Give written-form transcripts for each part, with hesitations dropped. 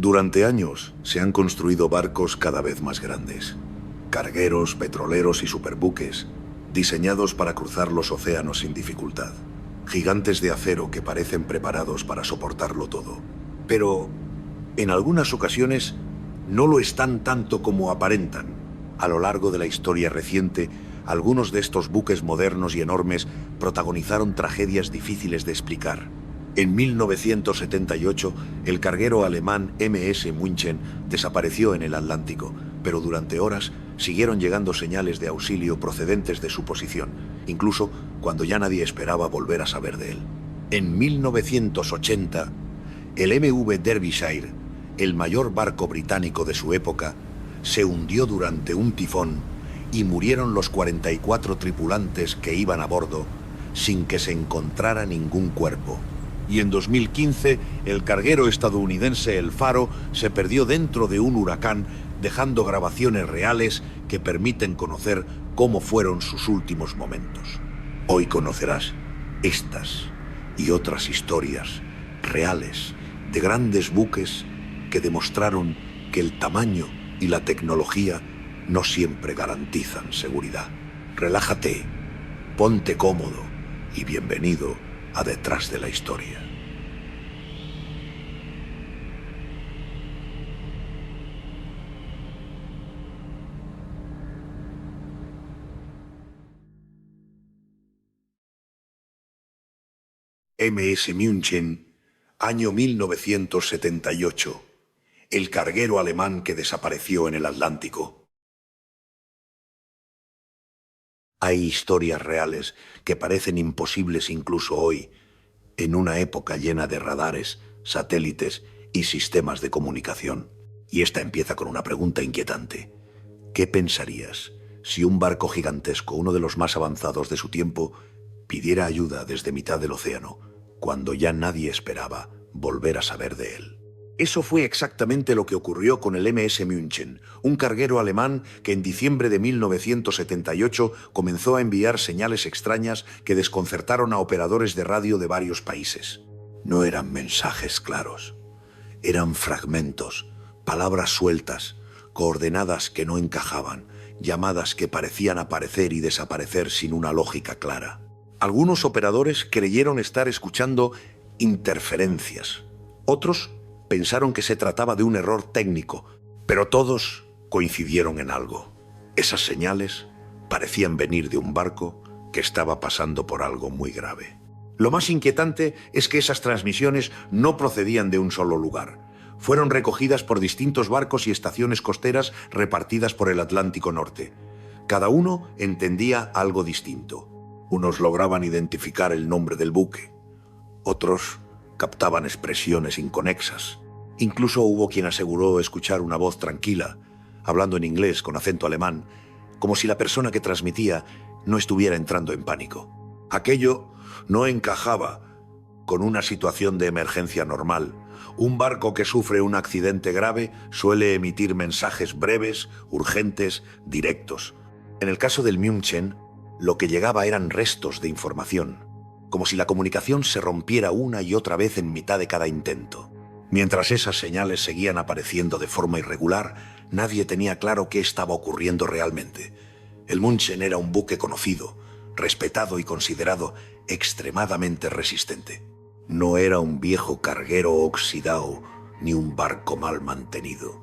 Durante años se han construido barcos cada vez más grandes, cargueros, petroleros y superbuques, diseñados para cruzar los océanos sin dificultad. Gigantes de acero que parecen preparados para soportarlo todo. Pero, en algunas ocasiones, no lo están tanto como aparentan. A lo largo de la historia reciente, algunos de estos buques modernos y enormes protagonizaron tragedias difíciles de explicar. En 1978, el carguero alemán MS München desapareció en el Atlántico, pero durante horas siguieron llegando señales de auxilio procedentes de su posición, incluso cuando ya nadie esperaba volver a saber de él. En 1980, el MV Derbyshire, el mayor barco británico de su época, se hundió durante un tifón y murieron los 44 tripulantes que iban a bordo sin que se encontrara ningún cuerpo. Y en 2015, el carguero estadounidense El Faro se perdió dentro de un huracán, dejando grabaciones reales que permiten conocer cómo fueron sus últimos momentos. Hoy conocerás estas y otras historias reales de grandes buques que demostraron que el tamaño y la tecnología no siempre garantizan seguridad. Relájate, ponte cómodo y bienvenido a Detrás de la Historia. MS München, año 1978. El carguero alemán que desapareció en el Atlántico. Hay historias reales que parecen imposibles incluso hoy, en una época llena de radares, satélites y sistemas de comunicación. Y esta empieza con una pregunta inquietante. ¿Qué pensarías si un barco gigantesco, uno de los más avanzados de su tiempo, pidiera ayuda desde mitad del océano, cuando ya nadie esperaba volver a saber de él? Eso fue exactamente lo que ocurrió con el MS München, un carguero alemán que en diciembre de 1978 comenzó a enviar señales extrañas que desconcertaron a operadores de radio de varios países. No eran mensajes claros, eran fragmentos, palabras sueltas, coordenadas que no encajaban, llamadas que parecían aparecer y desaparecer sin una lógica clara. Algunos operadores creyeron estar escuchando interferencias, otros pensaron que se trataba de un error técnico, pero todos coincidieron en algo. Esas señales parecían venir de un barco que estaba pasando por algo muy grave. Lo más inquietante es que esas transmisiones no procedían de un solo lugar. Fueron recogidas por distintos barcos y estaciones costeras repartidas por el Atlántico Norte. Cada uno entendía algo distinto. Unos lograban identificar el nombre del buque, otros captaban expresiones inconexas. Incluso hubo quien aseguró escuchar una voz tranquila, hablando en inglés con acento alemán, como si la persona que transmitía no estuviera entrando en pánico. Aquello no encajaba con una situación de emergencia normal. Un barco que sufre un accidente grave suele emitir mensajes breves, urgentes, directos. En el caso del München, lo que llegaba eran restos de información, como si la comunicación se rompiera una y otra vez en mitad de cada intento. Mientras esas señales seguían apareciendo de forma irregular, nadie tenía claro qué estaba ocurriendo realmente. El München era un buque conocido, respetado y considerado extremadamente resistente. No era un viejo carguero oxidado ni un barco mal mantenido.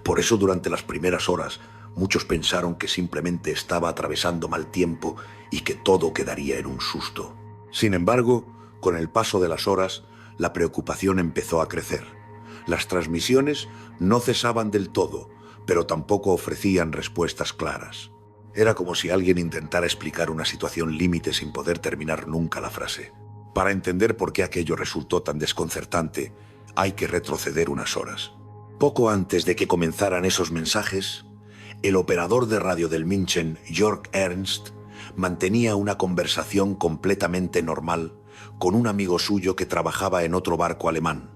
Por eso durante las primeras horas muchos pensaron que simplemente estaba atravesando mal tiempo y que todo quedaría en un susto. Sin embargo, con el paso de las horas, la preocupación empezó a crecer. Las transmisiones no cesaban del todo, pero tampoco ofrecían respuestas claras. Era como si alguien intentara explicar una situación límite sin poder terminar nunca la frase. Para entender por qué aquello resultó tan desconcertante, hay que retroceder unas horas. Poco antes de que comenzaran esos mensajes, el operador de radio del München, Jörg Ernst, mantenía una conversación completamente normal con un amigo suyo que trabajaba en otro barco alemán,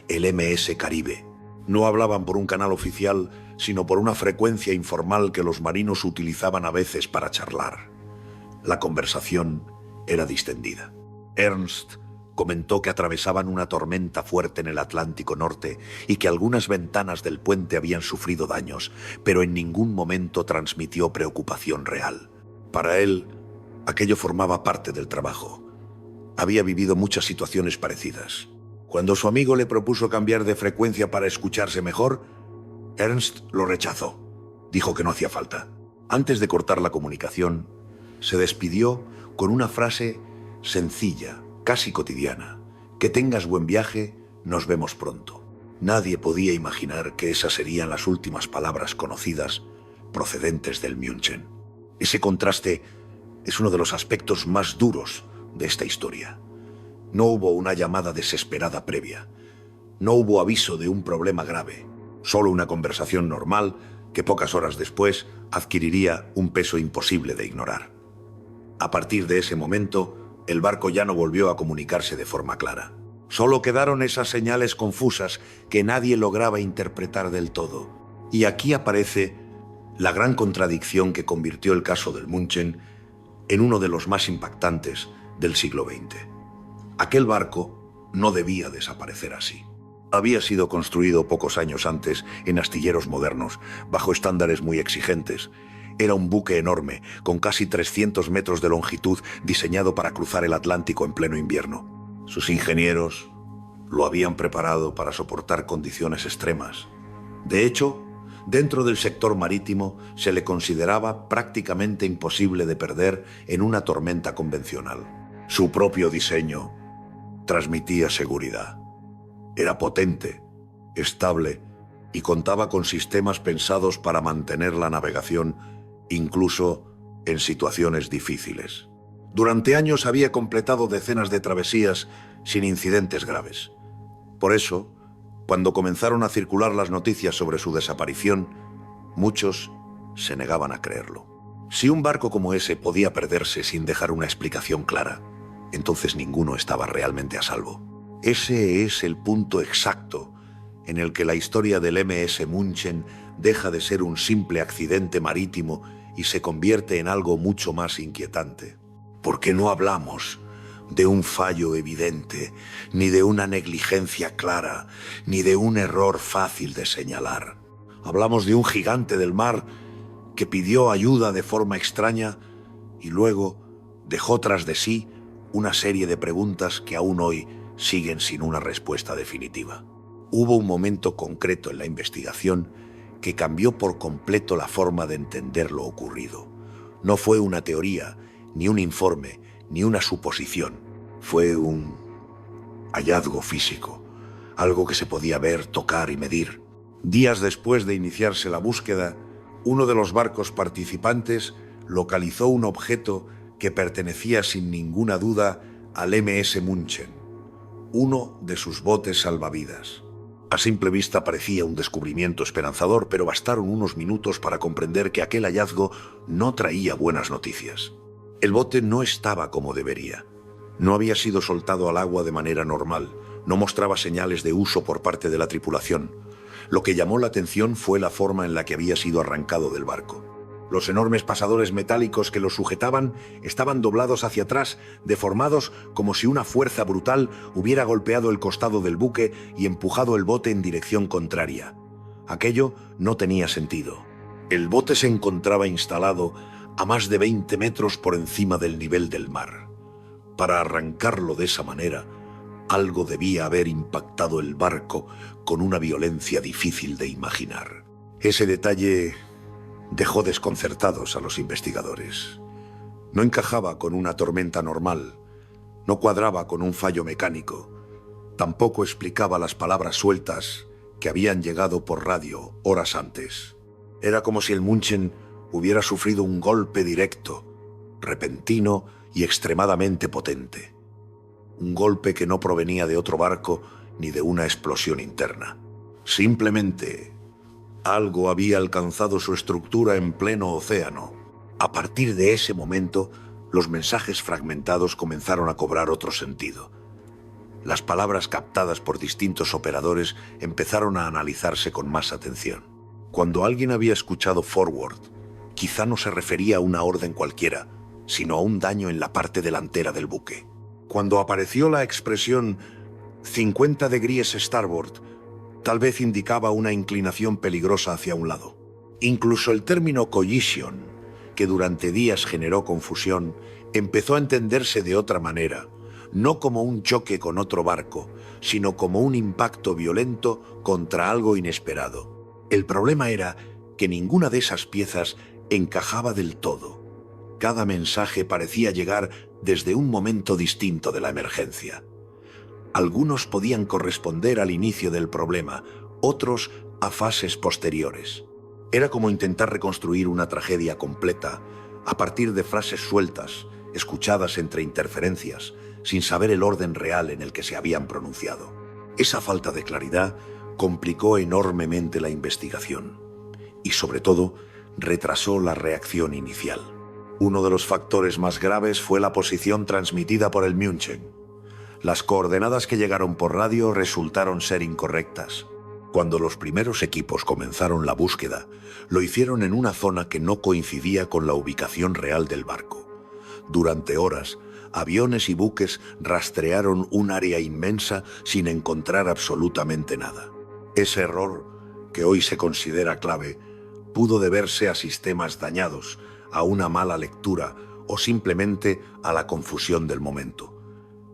el MS Caribe. No hablaban por un canal oficial, sino por una frecuencia informal que los marinos utilizaban a veces para charlar. La conversación era distendida. Ernst Comentó que atravesaban una tormenta fuerte en el Atlántico Norte y que algunas ventanas del puente habían sufrido daños, pero en ningún momento transmitió preocupación real. Para él, aquello formaba parte del trabajo. Había vivido muchas situaciones parecidas. Cuando su amigo le propuso cambiar de frecuencia para escucharse mejor, Ernst lo rechazó. Dijo que no hacía falta. Antes de cortar la comunicación, se despidió con una frase sencilla, casi cotidiana: que tengas buen viaje, nos vemos pronto. Nadie podía imaginar que esas serían las últimas palabras conocidas procedentes del München. Ese contraste es uno de los aspectos más duros de esta historia. No hubo una llamada desesperada previa. No hubo aviso de un problema grave. Solo una conversación normal que pocas horas después adquiriría un peso imposible de ignorar. A partir de ese momento, el barco ya no volvió a comunicarse de forma clara. Solo quedaron esas señales confusas que nadie lograba interpretar del todo. Y aquí aparece la gran contradicción que convirtió el caso del München en uno de los más impactantes del siglo XX. Aquel barco no debía desaparecer así. Había sido construido pocos años antes en astilleros modernos, bajo estándares muy exigentes. Era un buque enorme, con casi 300 metros de longitud, diseñado para cruzar el Atlántico en pleno invierno. Sus ingenieros lo habían preparado para soportar condiciones extremas. De hecho, dentro del sector marítimo se le consideraba prácticamente imposible de perder en una tormenta convencional. Su propio diseño transmitía seguridad. Era potente, estable y contaba con sistemas pensados para mantener la navegación incluso en situaciones difíciles. Durante años había completado decenas de travesías sin incidentes graves. Por eso, cuando comenzaron a circular las noticias sobre su desaparición, muchos se negaban a creerlo. Si un barco como ese podía perderse sin dejar una explicación clara, entonces ninguno estaba realmente a salvo. Ese es el punto exacto en el que la historia del MS München deja de ser un simple accidente marítimo y se convierte en algo mucho más inquietante. Porque no hablamos de un fallo evidente, ni de una negligencia clara, ni de un error fácil de señalar. Hablamos de un gigante del mar que pidió ayuda de forma extraña y luego dejó tras de sí una serie de preguntas que aún hoy siguen sin una respuesta definitiva. Hubo un momento concreto en la investigación que cambió por completo la forma de entender lo ocurrido. No fue una teoría, ni un informe, ni una suposición. Fue un hallazgo físico, algo que se podía ver, tocar y medir. Días después de iniciarse la búsqueda, uno de los barcos participantes localizó un objeto que pertenecía sin ninguna duda al MS München, uno de sus botes salvavidas. A simple vista parecía un descubrimiento esperanzador, pero bastaron unos minutos para comprender que aquel hallazgo no traía buenas noticias. El bote no estaba como debería. No había sido soltado al agua de manera normal, no mostraba señales de uso por parte de la tripulación. Lo que llamó la atención fue la forma en la que había sido arrancado del barco. Los enormes pasadores metálicos que lo sujetaban estaban doblados hacia atrás, deformados como si una fuerza brutal hubiera golpeado el costado del buque y empujado el bote en dirección contraria. Aquello no tenía sentido. El bote se encontraba instalado a más de 20 metros por encima del nivel del mar. Para arrancarlo de esa manera, algo debía haber impactado el barco con una violencia difícil de imaginar. Ese detalle dejó desconcertados a los investigadores. No encajaba con una tormenta normal, no cuadraba con un fallo mecánico, tampoco explicaba las palabras sueltas que habían llegado por radio horas antes. Era como si el München hubiera sufrido un golpe directo, repentino y extremadamente potente. Un golpe que no provenía de otro barco ni de una explosión interna. Simplemente algo había alcanzado su estructura en pleno océano. A partir de ese momento, los mensajes fragmentados comenzaron a cobrar otro sentido. Las palabras captadas por distintos operadores empezaron a analizarse con más atención. Cuando alguien había escuchado forward, quizá no se refería a una orden cualquiera, sino a un daño en la parte delantera del buque. Cuando apareció la expresión 50 degrees starboard, tal vez indicaba una inclinación peligrosa hacia un lado. Incluso el término collision, que durante días generó confusión, empezó a entenderse de otra manera, no como un choque con otro barco, sino como un impacto violento contra algo inesperado. El problema era que ninguna de esas piezas encajaba del todo. Cada mensaje parecía llegar desde un momento distinto de la emergencia. Algunos podían corresponder al inicio del problema, otros a fases posteriores. Era como intentar reconstruir una tragedia completa a partir de frases sueltas, escuchadas entre interferencias, sin saber el orden real en el que se habían pronunciado. Esa falta de claridad complicó enormemente la investigación y, sobre todo, retrasó la reacción inicial. Uno de los factores más graves fue la posición transmitida por el München. Las coordenadas que llegaron por radio resultaron ser incorrectas. Cuando los primeros equipos comenzaron la búsqueda, lo hicieron en una zona que no coincidía con la ubicación real del barco. Durante horas, aviones y buques rastrearon un área inmensa sin encontrar absolutamente nada. Ese error, que hoy se considera clave, pudo deberse a sistemas dañados, a una mala lectura o simplemente a la confusión del momento.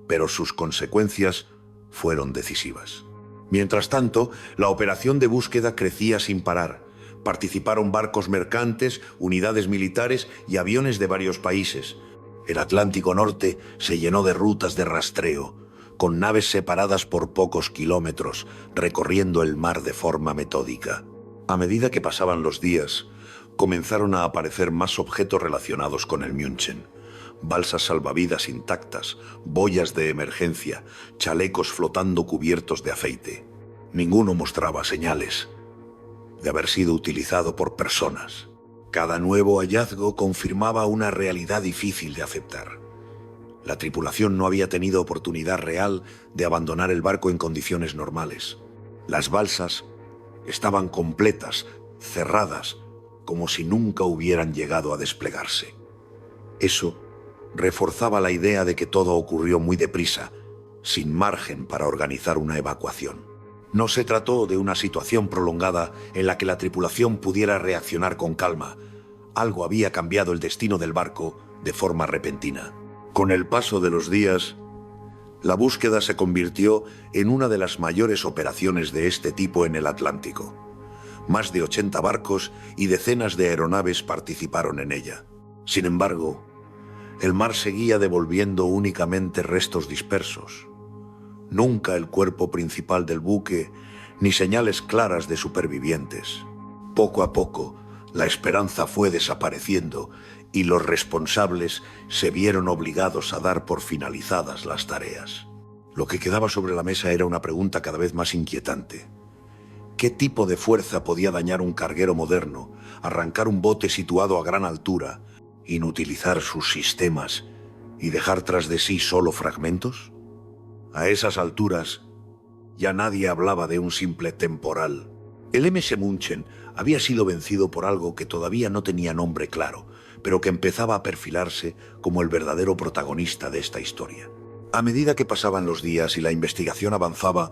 Pero sus consecuencias fueron decisivas. Mientras tanto, la operación de búsqueda crecía sin parar. Participaron barcos mercantes, unidades militares y aviones de varios países. El Atlántico Norte se llenó de rutas de rastreo, con naves separadas por pocos kilómetros, recorriendo el mar de forma metódica. A medida que pasaban los días, comenzaron a aparecer más objetos relacionados con el München. Balsas salvavidas intactas, boyas de emergencia, chalecos flotando cubiertos de aceite. Ninguno mostraba señales de haber sido utilizado por personas. Cada nuevo hallazgo confirmaba una realidad difícil de aceptar. La tripulación no había tenido oportunidad real de abandonar el barco en condiciones normales. Las balsas estaban completas, cerradas, como si nunca hubieran llegado a desplegarse. Eso reforzaba la idea de que todo ocurrió muy deprisa, sin margen para organizar una evacuación. No se trató de una situación prolongada en la que la tripulación pudiera reaccionar con calma. Algo había cambiado el destino del barco de forma repentina. Con el paso de los días, la búsqueda se convirtió en una de las mayores operaciones de este tipo en el Atlántico. Más de 80 barcos y decenas de aeronaves participaron en ella. Sin embargo, el mar seguía devolviendo únicamente restos dispersos. Nunca el cuerpo principal del buque, ni señales claras de supervivientes. Poco a poco, la esperanza fue desapareciendo y los responsables se vieron obligados a dar por finalizadas las tareas. Lo que quedaba sobre la mesa era una pregunta cada vez más inquietante. ¿Qué tipo de fuerza podía dañar un carguero moderno, arrancar un bote situado a gran altura, inutilizar sus sistemas y dejar tras de sí solo fragmentos? A esas alturas, ya nadie hablaba de un simple temporal. El MS München había sido vencido por algo que todavía no tenía nombre claro, pero que empezaba a perfilarse como el verdadero protagonista de esta historia. A medida que pasaban los días y la investigación avanzaba,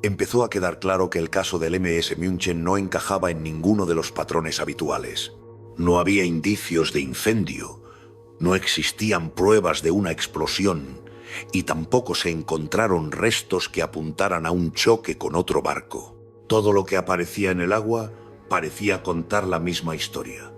empezó a quedar claro que el caso del MS München no encajaba en ninguno de los patrones habituales. No había indicios de incendio, no existían pruebas de una explosión y tampoco se encontraron restos que apuntaran a un choque con otro barco. Todo lo que aparecía en el agua parecía contar la misma historia.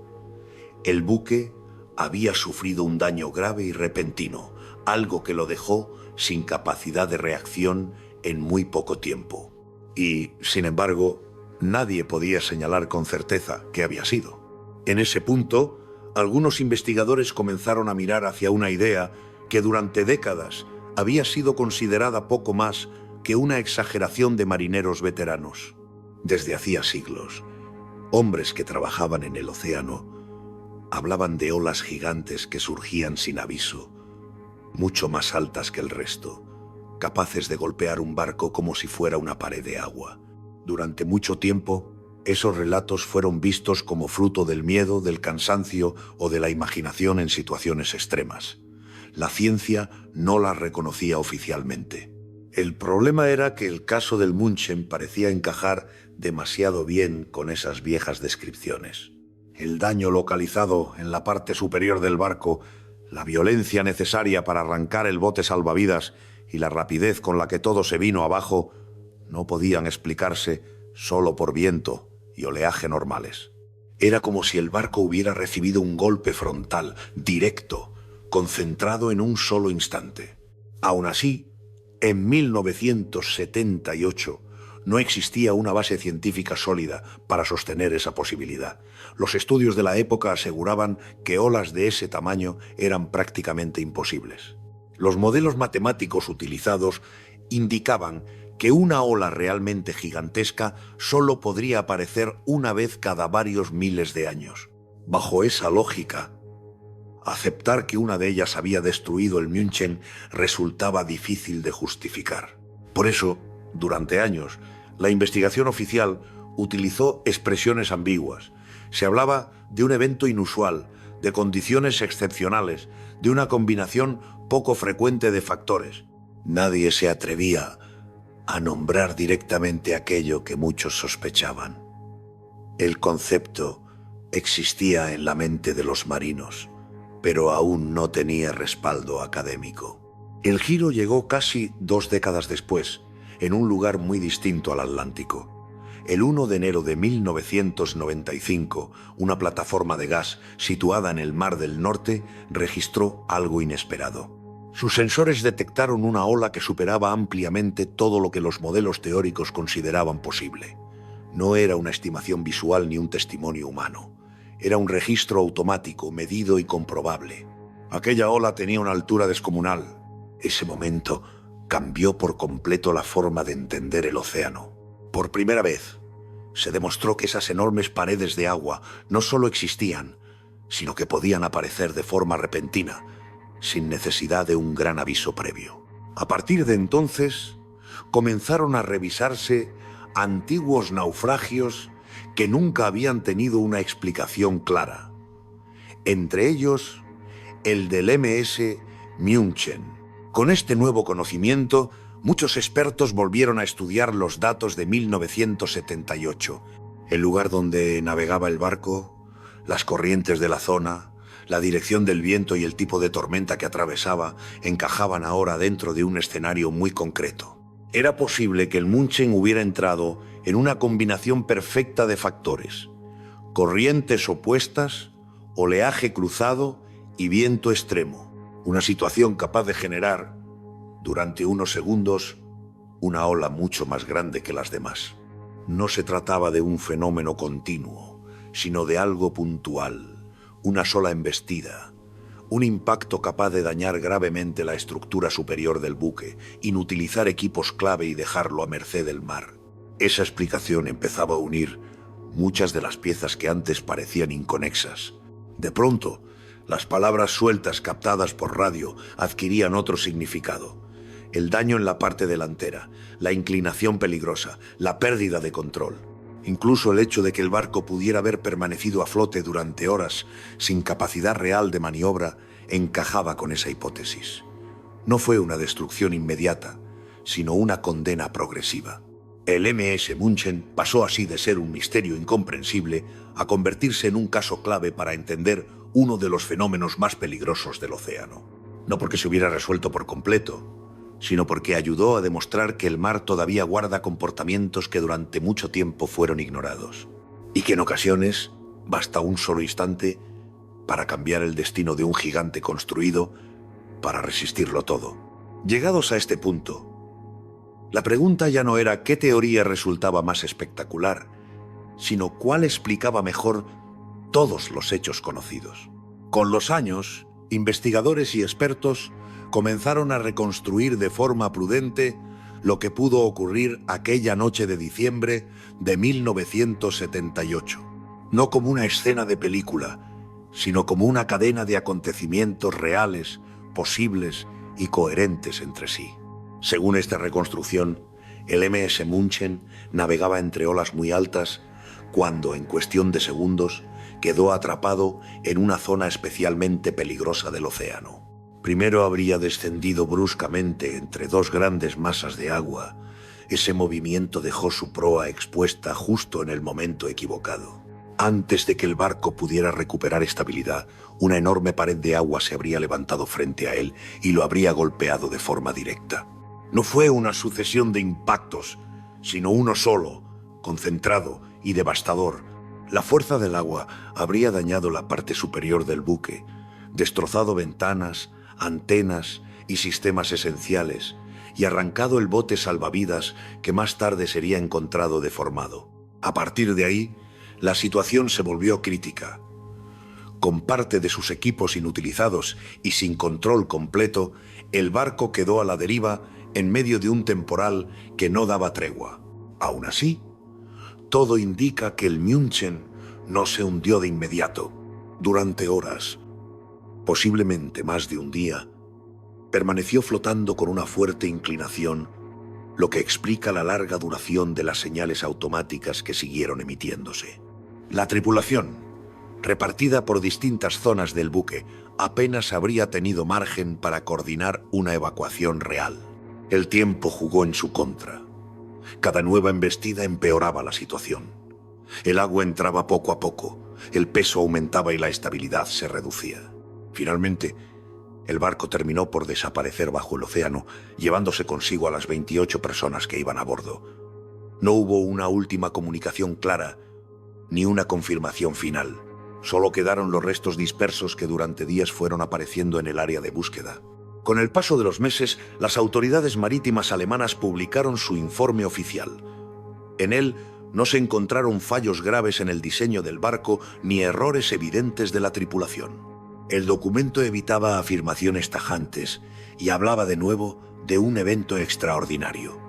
El buque había sufrido un daño grave y repentino, algo que lo dejó sin capacidad de reacción en muy poco tiempo. Y, sin embargo, nadie podía señalar con certeza qué había sido. En ese punto, algunos investigadores comenzaron a mirar hacia una idea que durante décadas había sido considerada poco más que una exageración de marineros veteranos. Desde hacía siglos, hombres que trabajaban en el océano hablaban de olas gigantes que surgían sin aviso, mucho más altas que el resto, capaces de golpear un barco como si fuera una pared de agua. Durante mucho tiempo, esos relatos fueron vistos como fruto del miedo, del cansancio o de la imaginación en situaciones extremas. la ciencia no las reconocía oficialmente. El problema era que el caso del Munchen parecía encajar demasiado bien con esas viejas descripciones. El daño localizado en la parte superior del barco, la violencia necesaria para arrancar el bote salvavidas y la rapidez con la que todo se vino abajo no podían explicarse solo por viento y oleaje normales. Era como si el barco hubiera recibido un golpe frontal, directo, concentrado en un solo instante. Aún así, en 1978 no existía una base científica sólida para sostener esa posibilidad. Los estudios de la época aseguraban que olas de ese tamaño eran prácticamente imposibles. Los modelos matemáticos utilizados indicaban que una ola realmente gigantesca solo podría aparecer una vez cada varios miles de años. Bajo esa lógica, aceptar que una de ellas había destruido el München resultaba difícil de justificar. Por eso, durante años, la investigación oficial utilizó expresiones ambiguas. Se hablaba de un evento inusual, de condiciones excepcionales, de una combinación poco frecuente de factores. Nadie se atrevía a nombrar directamente aquello que muchos sospechaban. El concepto existía en la mente de los marinos, pero aún no tenía respaldo académico. El giro llegó casi 2 décadas después, en un lugar muy distinto al Atlántico. El 1 de enero de 1995, una plataforma de gas situada en el Mar del Norte registró algo inesperado. Sus sensores detectaron una ola que superaba ampliamente todo lo que los modelos teóricos consideraban posible. No era una estimación visual ni un testimonio humano. Era un registro automático, medido y comprobable. Aquella ola tenía una altura descomunal. Ese momento cambió por completo la forma de entender el océano. Por primera vez, se demostró que esas enormes paredes de agua no solo existían, sino que podían aparecer de forma repentina, sin necesidad de un gran aviso previo. A partir de entonces, comenzaron a revisarse antiguos naufragios que nunca habían tenido una explicación clara. Entre ellos, el del MS München. Con este nuevo conocimiento, muchos expertos volvieron a estudiar los datos de 1978, el lugar donde navegaba el barco, las corrientes de la zona, la dirección del viento y el tipo de tormenta que atravesaba encajaban ahora dentro de un escenario muy concreto. Era posible que el München hubiera entrado en una combinación perfecta de factores: corrientes opuestas, oleaje cruzado y viento extremo. Una situación capaz de generar, durante unos segundos, una ola mucho más grande que las demás. No se trataba de un fenómeno continuo, sino de algo puntual. Una sola embestida, un impacto capaz de dañar gravemente la estructura superior del buque, inutilizar equipos clave y dejarlo a merced del mar. Esa explicación empezaba a unir muchas de las piezas que antes parecían inconexas. De pronto, las palabras sueltas captadas por radio adquirían otro significado. El daño en la parte delantera, la inclinación peligrosa, la pérdida de control. Incluso el hecho de que el barco pudiera haber permanecido a flote durante horas sin capacidad real de maniobra encajaba con esa hipótesis. No fue una destrucción inmediata, sino una condena progresiva. El MS München pasó así de ser un misterio incomprensible a convertirse en un caso clave para entender uno de los fenómenos más peligrosos del océano. No porque se hubiera resuelto por completo, sino porque ayudó a demostrar que el mar todavía guarda comportamientos que durante mucho tiempo fueron ignorados, y que en ocasiones basta un solo instante para cambiar el destino de un gigante construido para resistirlo todo. Llegados a este punto, la pregunta ya no era qué teoría resultaba más espectacular, sino cuál explicaba mejor todos los hechos conocidos. Con los años, investigadores y expertos comenzaron a reconstruir de forma prudente lo que pudo ocurrir aquella noche de diciembre de 1978. No como una escena de película, sino como una cadena de acontecimientos reales, posibles y coherentes entre sí. Según esta reconstrucción, el MS München navegaba entre olas muy altas cuando, en cuestión de segundos, quedó atrapado en una zona especialmente peligrosa del océano. Primero habría descendido bruscamente entre dos grandes masas de agua. Ese movimiento dejó su proa expuesta justo en el momento equivocado. Antes de que el barco pudiera recuperar estabilidad, una enorme pared de agua se habría levantado frente a él y lo habría golpeado de forma directa. No fue una sucesión de impactos, sino uno solo, concentrado y devastador. La fuerza del agua habría dañado la parte superior del buque, destrozado ventanas, antenas y sistemas esenciales, y arrancado el bote salvavidas que más tarde sería encontrado deformado. A partir de ahí, la situación se volvió crítica. Con parte de sus equipos inutilizados y sin control completo, el barco quedó a la deriva en medio de un temporal que no daba tregua. Aún así, todo indica que el München no se hundió de inmediato. Durante horas, posiblemente más de un día, permaneció flotando con una fuerte inclinación, lo que explica la larga duración de las señales automáticas que siguieron emitiéndose. La tripulación, repartida por distintas zonas del buque, apenas habría tenido margen para coordinar una evacuación real. El tiempo jugó en su contra. Cada nueva embestida empeoraba la situación. El agua entraba poco a poco, el peso aumentaba y la estabilidad se reducía. Finalmente, el barco terminó por desaparecer bajo el océano, llevándose consigo a las 28 personas que iban a bordo. No hubo una última comunicación clara, ni una confirmación final. Solo quedaron los restos dispersos que durante días fueron apareciendo en el área de búsqueda. Con el paso de los meses, las autoridades marítimas alemanas publicaron su informe oficial. En él no se encontraron fallos graves en el diseño del barco ni errores evidentes de la tripulación. El documento evitaba afirmaciones tajantes y hablaba de nuevo de un evento extraordinario.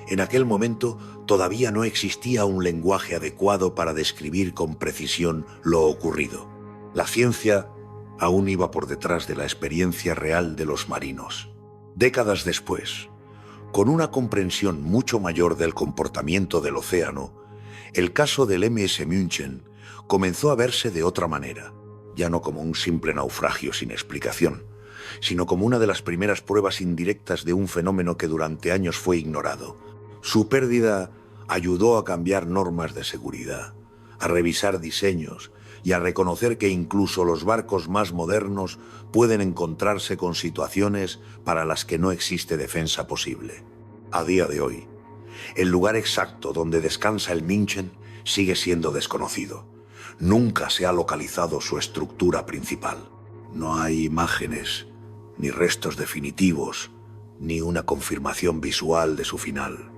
En aquel momento todavía no existía un lenguaje adecuado para describir con precisión lo ocurrido. La ciencia aún iba por detrás de la experiencia real de los marinos. Décadas después, con una comprensión mucho mayor del comportamiento del océano, el caso del MS München comenzó a verse de otra manera, ya no como un simple naufragio sin explicación, sino como una de las primeras pruebas indirectas de un fenómeno que durante años fue ignorado. Su pérdida ayudó a cambiar normas de seguridad, a revisar diseños y a reconocer que incluso los barcos más modernos pueden encontrarse con situaciones para las que no existe defensa posible. A día de hoy, el lugar exacto donde descansa el München sigue siendo desconocido. Nunca se ha localizado su estructura principal. No hay imágenes, ni restos definitivos, ni una confirmación visual de su final.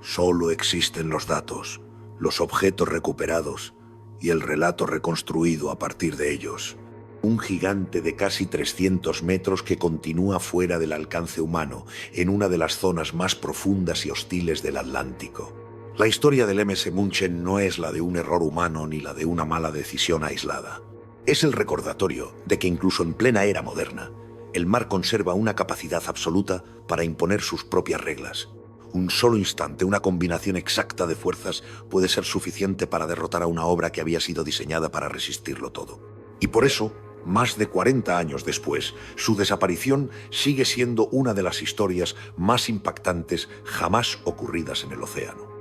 Solo existen los datos, los objetos recuperados y el relato reconstruido a partir de ellos. Un gigante de casi 300 metros que continúa fuera del alcance humano, en una de las zonas más profundas y hostiles del Atlántico. La historia del MS München no es la de un error humano ni la de una mala decisión aislada. Es el recordatorio de que incluso en plena era moderna, el mar conserva una capacidad absoluta para imponer sus propias reglas. Un solo instante, una combinación exacta de fuerzas puede ser suficiente para derrotar a una obra que había sido diseñada para resistirlo todo. Y por eso, más de 40 años después, su desaparición sigue siendo una de las historias más impactantes jamás ocurridas en el océano.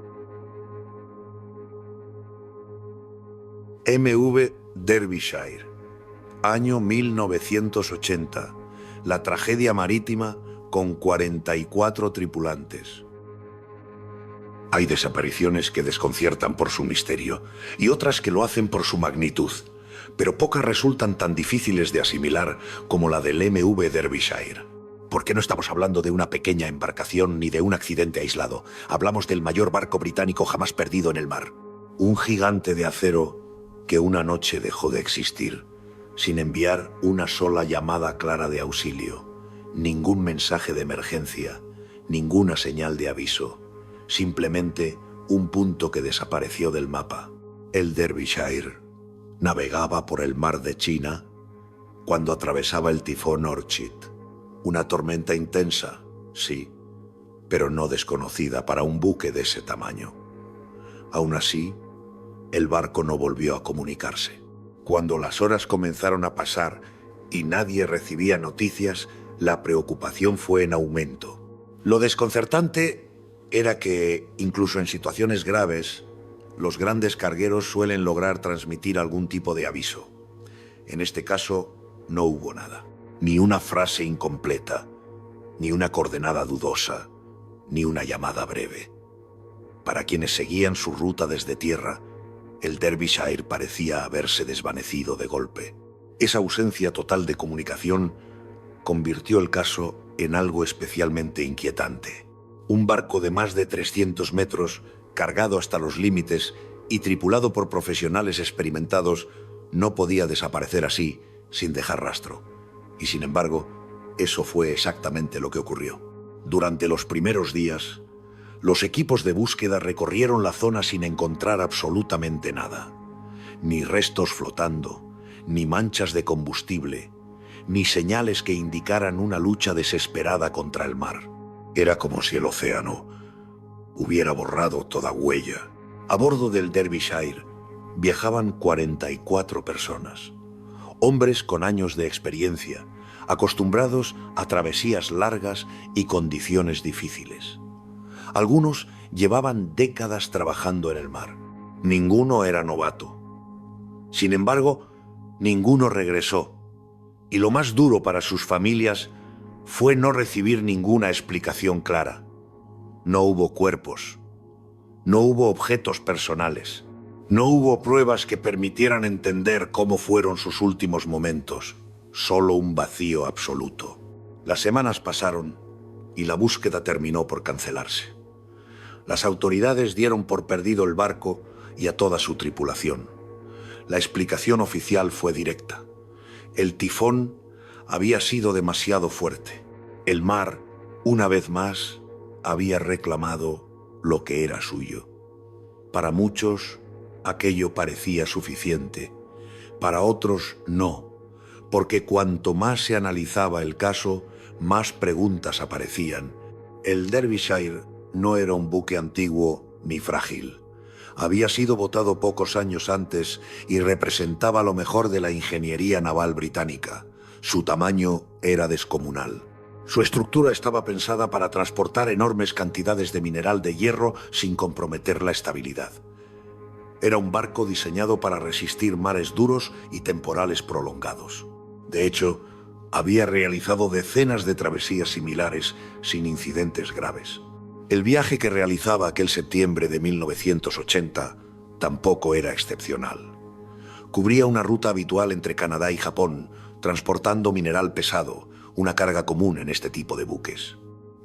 MV Derbyshire, año 1980, la tragedia marítima con 44 tripulantes. Hay desapariciones que desconciertan por su misterio y otras que lo hacen por su magnitud, pero pocas resultan tan difíciles de asimilar como la del MV Derbyshire. Porque no estamos hablando de una pequeña embarcación ni de un accidente aislado. Hablamos del mayor barco británico jamás perdido en el mar. Un gigante de acero que una noche dejó de existir, sin enviar una sola llamada clara de auxilio, ningún mensaje de emergencia, ninguna señal de aviso. Simplemente un punto que desapareció del mapa. El Derbyshire navegaba por el mar de China cuando atravesaba el tifón Orchid. Una tormenta intensa, sí, pero no desconocida para un buque de ese tamaño. Aún así, el barco no volvió a comunicarse. Cuando las horas comenzaron a pasar y nadie recibía noticias, la preocupación fue en aumento. Lo desconcertante era que, incluso en situaciones graves, los grandes cargueros suelen lograr transmitir algún tipo de aviso. En este caso, no hubo nada. Ni una frase incompleta, ni una coordenada dudosa, ni una llamada breve. Para quienes seguían su ruta desde tierra, el Derbyshire parecía haberse desvanecido de golpe. Esa ausencia total de comunicación convirtió el caso en algo especialmente inquietante. Un barco de más de 300 metros, cargado hasta los límites y tripulado por profesionales experimentados, no podía desaparecer así, sin dejar rastro. Y sin embargo, eso fue exactamente lo que ocurrió. Durante los primeros días, los equipos de búsqueda recorrieron la zona sin encontrar absolutamente nada. Ni restos flotando, ni manchas de combustible, ni señales que indicaran una lucha desesperada contra el mar. Era como si el océano hubiera borrado toda huella. A bordo del Derbyshire viajaban 44 personas. Hombres con años de experiencia, acostumbrados a travesías largas y condiciones difíciles. Algunos llevaban décadas trabajando en el mar. Ninguno era novato. Sin embargo, ninguno regresó. Y lo más duro para sus familias fue no recibir ninguna explicación clara. No hubo cuerpos. No hubo objetos personales. No hubo pruebas que permitieran entender cómo fueron sus últimos momentos. Solo un vacío absoluto. Las semanas pasaron y la búsqueda terminó por cancelarse. Las autoridades dieron por perdido el barco y a toda su tripulación. La explicación oficial fue directa. El tifón había sido demasiado fuerte. El mar, una vez más, había reclamado lo que era suyo. Para muchos, aquello parecía suficiente. Para otros, no, porque cuanto más se analizaba el caso, más preguntas aparecían. El Derbyshire no era un buque antiguo ni frágil. Había sido botado pocos años antes y representaba lo mejor de la ingeniería naval británica. Su tamaño era descomunal. Su estructura estaba pensada para transportar enormes cantidades de mineral de hierro sin comprometer la estabilidad. Era un barco diseñado para resistir mares duros y temporales prolongados. De hecho, había realizado decenas de travesías similares sin incidentes graves. El viaje que realizaba aquel septiembre de 1980 tampoco era excepcional. Cubría una ruta habitual entre Canadá y Japón, transportando mineral pesado, una carga común en este tipo de buques.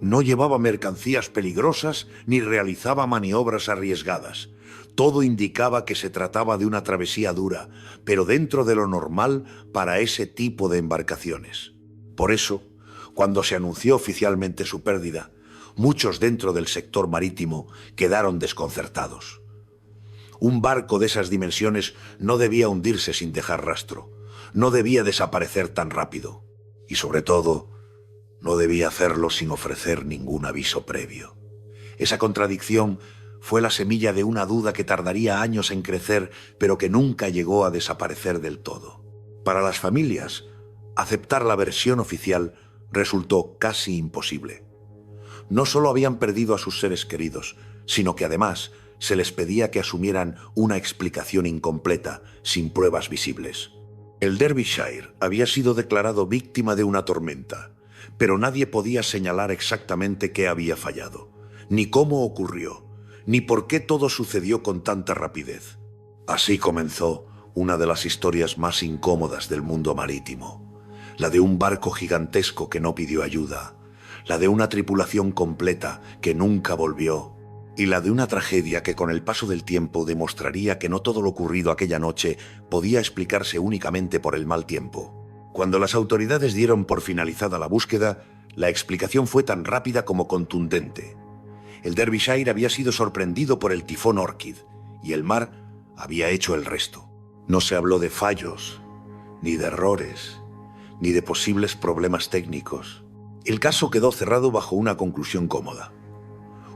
No llevaba mercancías peligrosas ni realizaba maniobras arriesgadas. Todo indicaba que se trataba de una travesía dura, pero dentro de lo normal para ese tipo de embarcaciones. Por eso, cuando se anunció oficialmente su pérdida, muchos dentro del sector marítimo quedaron desconcertados. Un barco de esas dimensiones no debía hundirse sin dejar rastro, no debía desaparecer tan rápido y, sobre todo, no debía hacerlo sin ofrecer ningún aviso previo. Esa contradicción fue la semilla de una duda que tardaría años en crecer, pero que nunca llegó a desaparecer del todo. Para las familias, aceptar la versión oficial resultó casi imposible. No solo habían perdido a sus seres queridos, sino que además se les pedía que asumieran una explicación incompleta, sin pruebas visibles. El Derbyshire había sido declarado víctima de una tormenta, pero nadie podía señalar exactamente qué había fallado, ni cómo ocurrió, ni por qué todo sucedió con tanta rapidez. Así comenzó una de las historias más incómodas del mundo marítimo, la de un barco gigantesco que no pidió ayuda, la de una tripulación completa que nunca volvió, y la de una tragedia que con el paso del tiempo demostraría que no todo lo ocurrido aquella noche podía explicarse únicamente por el mal tiempo. Cuando las autoridades dieron por finalizada la búsqueda, la explicación fue tan rápida como contundente. El Derbyshire había sido sorprendido por el tifón Orchid, y el mar había hecho el resto. No se habló de fallos, ni de errores, ni de posibles problemas técnicos. El caso quedó cerrado bajo una conclusión cómoda.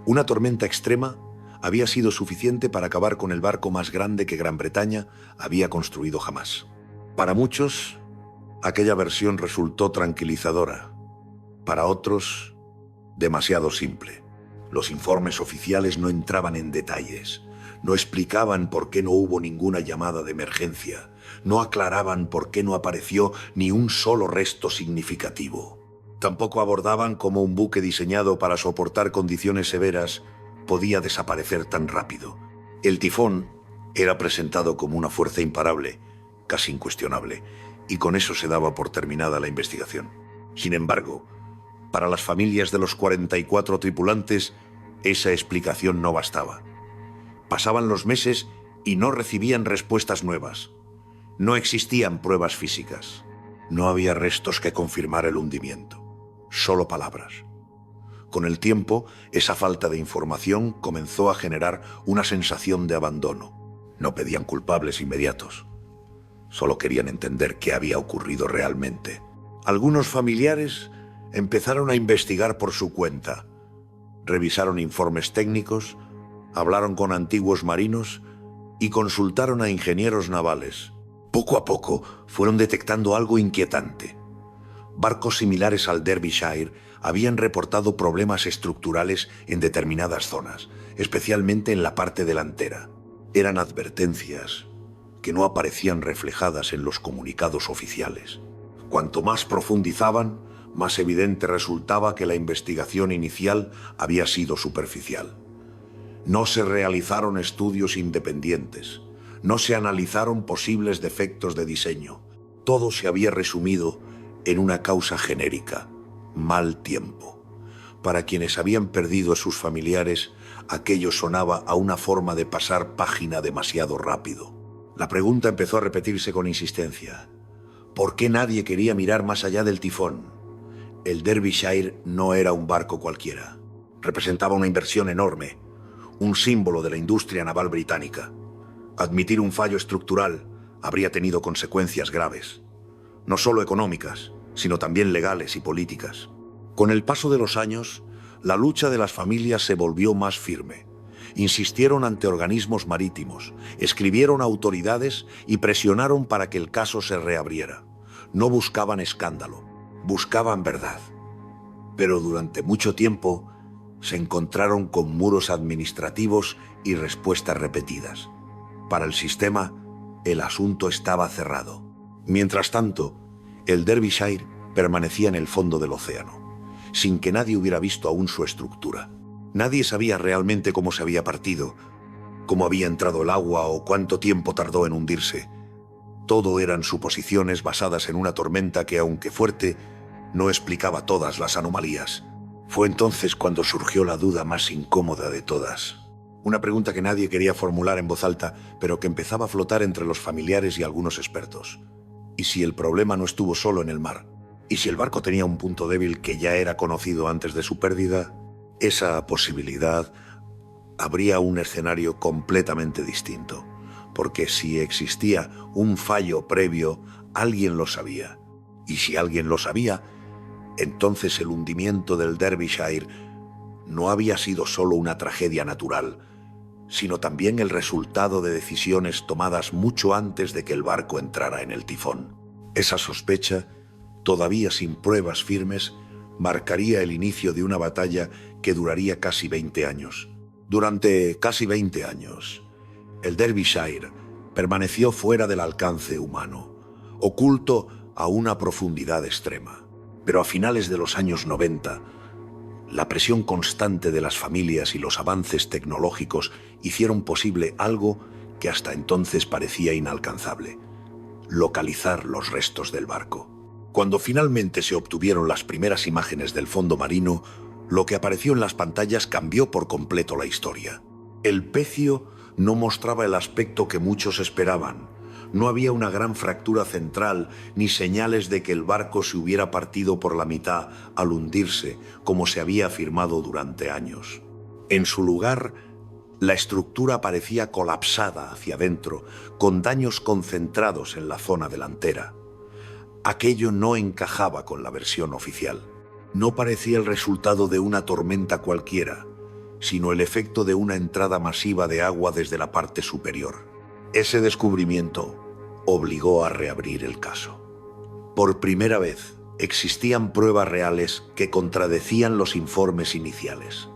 Una tormenta extrema había sido suficiente para acabar con el barco más grande que Gran Bretaña había construido jamás. Para muchos, Aquella versión resultó tranquilizadora. Para otros, demasiado simple. Los informes oficiales no entraban en detalles, no explicaban por qué no hubo ninguna llamada de emergencia, no aclaraban por qué no apareció ni un solo resto significativo. Tampoco abordaban cómo un buque diseñado para soportar condiciones severas podía desaparecer tan rápido. El tifón era presentado como una fuerza imparable, casi incuestionable, y con eso se daba por terminada la investigación. Sin embargo, para las familias de los 44 tripulantes, esa explicación no bastaba. Pasaban los meses y no recibían respuestas nuevas. No existían pruebas físicas. No había restos que confirmar el hundimiento. Solo palabras. Con el tiempo, esa falta de información comenzó a generar una sensación de abandono. No pedían culpables inmediatos. Solo querían entender qué había ocurrido realmente. Algunos familiares empezaron a investigar por su cuenta. Revisaron informes técnicos, hablaron con antiguos marinos y consultaron a ingenieros navales. Poco a poco fueron detectando algo inquietante. Barcos similares al Derbyshire habían reportado problemas estructurales en determinadas zonas, especialmente en la parte delantera. Eran advertencias que no aparecían reflejadas en los comunicados oficiales. Cuanto más profundizaban, más evidente resultaba que la investigación inicial había sido superficial. No se realizaron estudios independientes, no se analizaron posibles defectos de diseño. Todo se había resumido en una causa genérica: mal tiempo. Para quienes habían perdido a sus familiares, aquello sonaba a una forma de pasar página demasiado rápido. La pregunta empezó a repetirse con insistencia. ¿Por qué nadie quería mirar más allá del tifón? El Derbyshire no era un barco cualquiera. Representaba una inversión enorme, un símbolo de la industria naval británica. Admitir un fallo estructural habría tenido consecuencias graves, no solo económicas, sino también legales y políticas. Con el paso de los años, la lucha de las familias se volvió más firme. Insistieron ante organismos marítimos, escribieron a autoridades y presionaron para que el caso se reabriera. No buscaban escándalo, buscaban verdad. Pero durante mucho tiempo se encontraron con muros administrativos y respuestas repetidas. Para el sistema, el asunto estaba cerrado. Mientras tanto, el Derbyshire permanecía en el fondo del océano, sin que nadie hubiera visto aún su estructura. Nadie sabía realmente cómo se había partido, cómo había entrado el agua o cuánto tiempo tardó en hundirse. Todo eran suposiciones basadas en una tormenta que, aunque fuerte, no explicaba todas las anomalías. Fue entonces cuando surgió la duda más incómoda de todas. Una pregunta que nadie quería formular en voz alta, pero que empezaba a flotar entre los familiares y algunos expertos. ¿Y si el problema no estuvo solo en el mar? ¿Y si el barco tenía un punto débil que ya era conocido antes de su pérdida? Esa posibilidad habría un escenario completamente distinto, porque si existía un fallo previo, alguien lo sabía. Y si alguien lo sabía, entonces el hundimiento del Derbyshire no había sido solo una tragedia natural, sino también el resultado de decisiones tomadas mucho antes de que el barco entrara en el tifón. Esa sospecha, todavía sin pruebas firmes, marcaría el inicio de una batalla que duraría casi 20 años. Durante casi 20 años, el Derbyshire permaneció fuera del alcance humano, oculto a una profundidad extrema. Pero a finales de los años 90, la presión constante de las familias y los avances tecnológicos hicieron posible algo que hasta entonces parecía inalcanzable: localizar los restos del barco. Cuando finalmente se obtuvieron las primeras imágenes del fondo marino, lo que apareció en las pantallas cambió por completo la historia. El pecio no mostraba el aspecto que muchos esperaban. No había una gran fractura central ni señales de que el barco se hubiera partido por la mitad al hundirse, como se había afirmado durante años. En su lugar, la estructura parecía colapsada hacia adentro, con daños concentrados en la zona delantera. Aquello no encajaba con la versión oficial. No parecía el resultado de una tormenta cualquiera, sino el efecto de una entrada masiva de agua desde la parte superior. Ese descubrimiento obligó a reabrir el caso. Por primera vez, existían pruebas reales que contradecían los informes iniciales.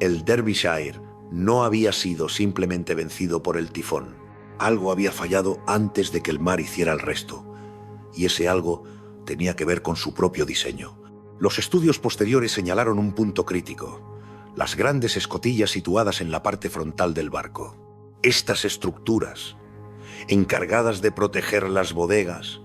El Derbyshire no había sido simplemente vencido por el tifón. Algo había fallado antes de que el mar hiciera el resto, y ese algo tenía que ver con su propio diseño. Los estudios posteriores señalaron un punto crítico: las grandes escotillas situadas en la parte frontal del barco. Estas estructuras, encargadas de proteger las bodegas,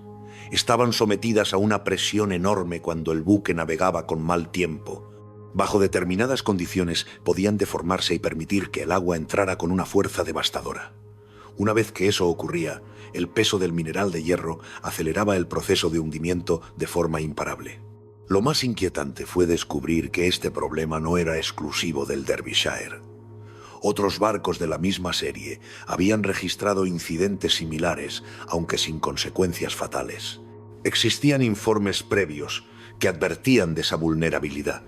estaban sometidas a una presión enorme cuando el buque navegaba con mal tiempo. Bajo determinadas condiciones podían deformarse y permitir que el agua entrara con una fuerza devastadora. Una vez que eso ocurría, el peso del mineral de hierro aceleraba el proceso de hundimiento de forma imparable. Lo más inquietante fue descubrir que este problema no era exclusivo del Derbyshire. Otros barcos de la misma serie habían registrado incidentes similares, aunque sin consecuencias fatales. Existían informes previos que advertían de esa vulnerabilidad,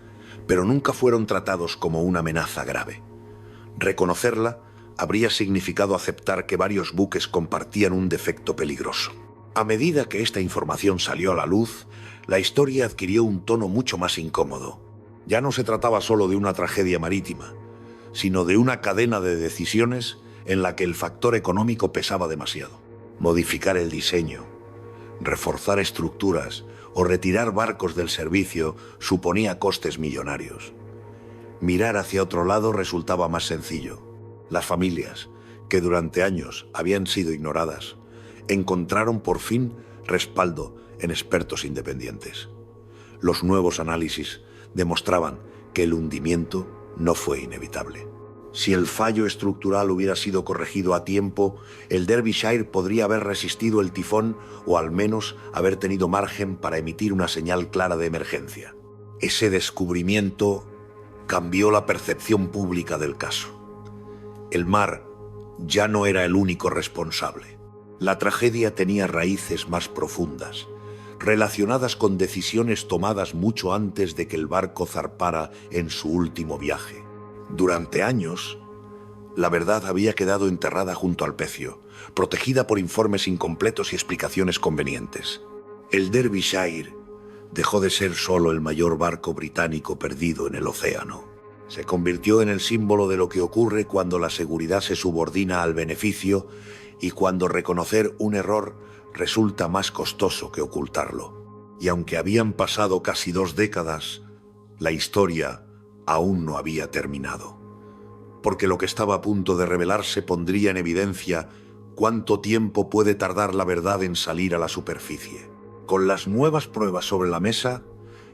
pero nunca fueron tratados como una amenaza grave. Reconocerla habría significado aceptar que varios buques compartían un defecto peligroso. A medida que esta información salió a la luz, la historia adquirió un tono mucho más incómodo. Ya no se trataba solo de una tragedia marítima, sino de una cadena de decisiones en la que el factor económico pesaba demasiado. Modificar el diseño, reforzar estructuras o retirar barcos del servicio suponía costes millonarios. Mirar hacia otro lado resultaba más sencillo. Las familias, que durante años habían sido ignoradas, encontraron por fin respaldo en expertos independientes. Los nuevos análisis demostraban que el hundimiento no fue inevitable. Si el fallo estructural hubiera sido corregido a tiempo, el Derbyshire podría haber resistido el tifón o al menos haber tenido margen para emitir una señal clara de emergencia. Ese descubrimiento cambió la percepción pública del caso. El mar ya no era el único responsable. La tragedia tenía raíces más profundas, relacionadas con decisiones tomadas mucho antes de que el barco zarpara en su último viaje. Durante años, la verdad había quedado enterrada junto al pecio, protegida por informes incompletos y explicaciones convenientes. El Derbyshire dejó de ser solo el mayor barco británico perdido en el océano. Se convirtió en el símbolo de lo que ocurre cuando la seguridad se subordina al beneficio y cuando reconocer un error resulta más costoso que ocultarlo. Y aunque habían pasado casi 2 décadas, la historia aún no había terminado. Porque lo que estaba a punto de revelarse pondría en evidencia cuánto tiempo puede tardar la verdad en salir a la superficie. Con las nuevas pruebas sobre la mesa,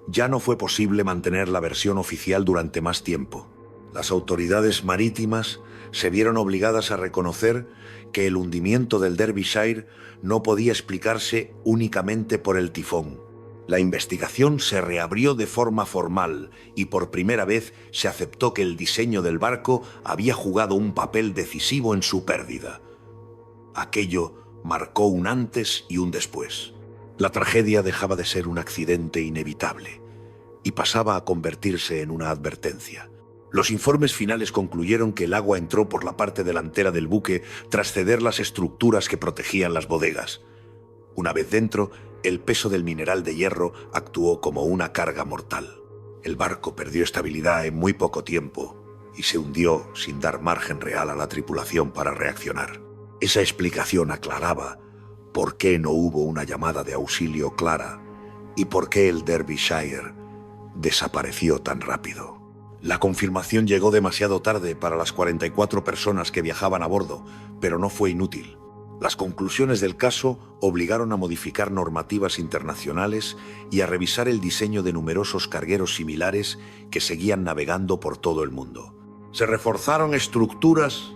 ya no fue posible mantener la versión oficial durante más tiempo. Las autoridades marítimas se vieron obligadas a reconocer que el hundimiento del Derbyshire no podía explicarse únicamente por el tifón. La investigación se reabrió de forma formal y por primera vez se aceptó que el diseño del barco había jugado un papel decisivo en su pérdida. Aquello marcó un antes y un después. La tragedia dejaba de ser un accidente inevitable y pasaba a convertirse en una advertencia. Los informes finales concluyeron que el agua entró por la parte delantera del buque tras ceder las estructuras que protegían las bodegas. Una vez dentro, el peso del mineral de hierro actuó como una carga mortal. El barco perdió estabilidad en muy poco tiempo y se hundió sin dar margen real a la tripulación para reaccionar. Esa explicación aclaraba por qué no hubo una llamada de auxilio clara y por qué el Derbyshire desapareció tan rápido. La confirmación llegó demasiado tarde para las 44 personas que viajaban a bordo, pero no fue inútil. Las conclusiones del caso obligaron a modificar normativas internacionales y a revisar el diseño de numerosos cargueros similares que seguían navegando por todo el mundo. Se reforzaron estructuras,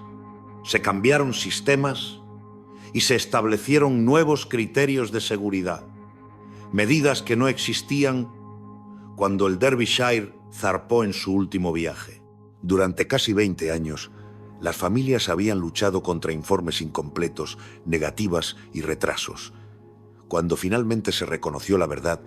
se cambiaron sistemas y se establecieron nuevos criterios de seguridad, medidas que no existían cuando el Derbyshire zarpó en su último viaje. Durante casi 20 años, las familias habían luchado contra informes incompletos, negativas y retrasos. Cuando finalmente se reconoció la verdad,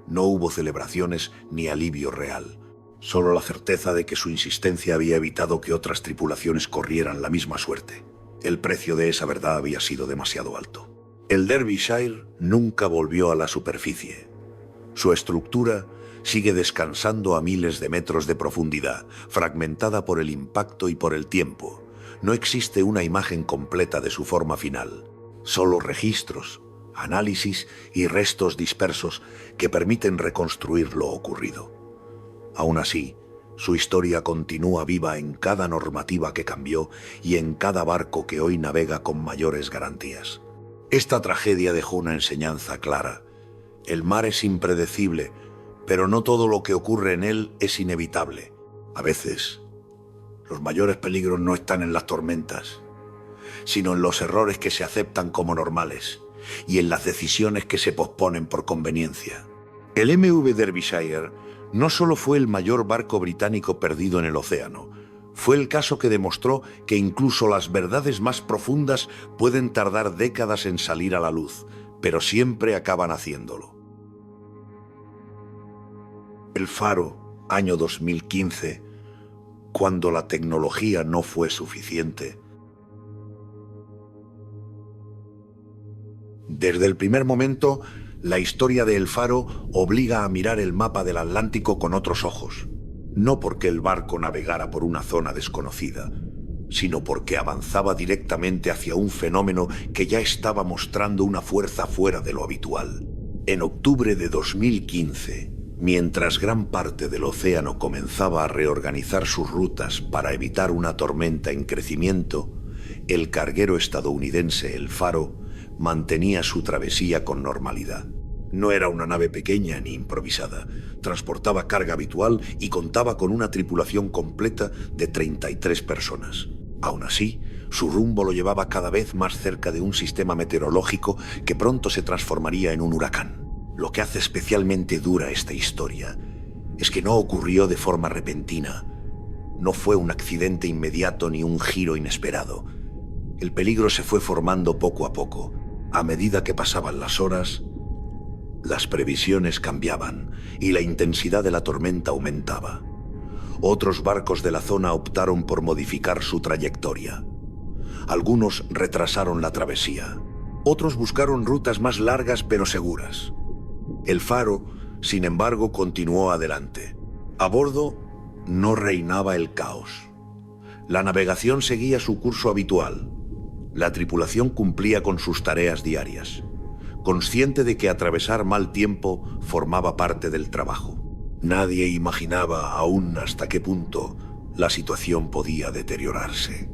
no hubo celebraciones ni alivio real. Solo la certeza de que su insistencia había evitado que otras tripulaciones corrieran la misma suerte. El precio de esa verdad había sido demasiado alto. El Derbyshire nunca volvió a la superficie. Su estructura sigue descansando a miles de metros de profundidad, fragmentada por el impacto y por el tiempo. No existe una imagen completa de su forma final, solo registros, análisis y restos dispersos que permiten reconstruir lo ocurrido. Aún así, su historia continúa viva en cada normativa que cambió y en cada barco que hoy navega con mayores garantías. Esta tragedia dejó una enseñanza clara. El mar es impredecible, pero no todo lo que ocurre en él es inevitable. A veces, los mayores peligros no están en las tormentas, sino en los errores que se aceptan como normales y en las decisiones que se posponen por conveniencia. El MV Derbyshire no solo fue el mayor barco británico perdido en el océano, fue el caso que demostró que incluso las verdades más profundas pueden tardar décadas en salir a la luz, pero siempre acaban haciéndolo. El Faro, año 2015, cuando la tecnología no fue suficiente. Desde el primer momento, la historia de El Faro obliga a mirar el mapa del Atlántico con otros ojos. No porque el barco navegara por una zona desconocida, sino porque avanzaba directamente hacia un fenómeno que ya estaba mostrando una fuerza fuera de lo habitual. En octubre de 2015, mientras gran parte del océano comenzaba a reorganizar sus rutas para evitar una tormenta en crecimiento, el carguero estadounidense El Faro mantenía su travesía con normalidad. No era una nave pequeña ni improvisada, transportaba carga habitual y contaba con una tripulación completa de 33 personas. Aún así, su rumbo lo llevaba cada vez más cerca de un sistema meteorológico que pronto se transformaría en un huracán. Lo que hace especialmente dura esta historia es que no ocurrió de forma repentina. No fue un accidente inmediato ni un giro inesperado. El peligro se fue formando poco a poco. A medida que pasaban las horas, las previsiones cambiaban y la intensidad de la tormenta aumentaba. Otros barcos de la zona optaron por modificar su trayectoria. Algunos retrasaron la travesía. Otros buscaron rutas más largas pero seguras. El Faro, sin embargo, continuó adelante. A bordo no reinaba el caos. La navegación seguía su curso habitual. La tripulación cumplía con sus tareas diarias, consciente de que atravesar mal tiempo formaba parte del trabajo. Nadie imaginaba aún hasta qué punto la situación podía deteriorarse.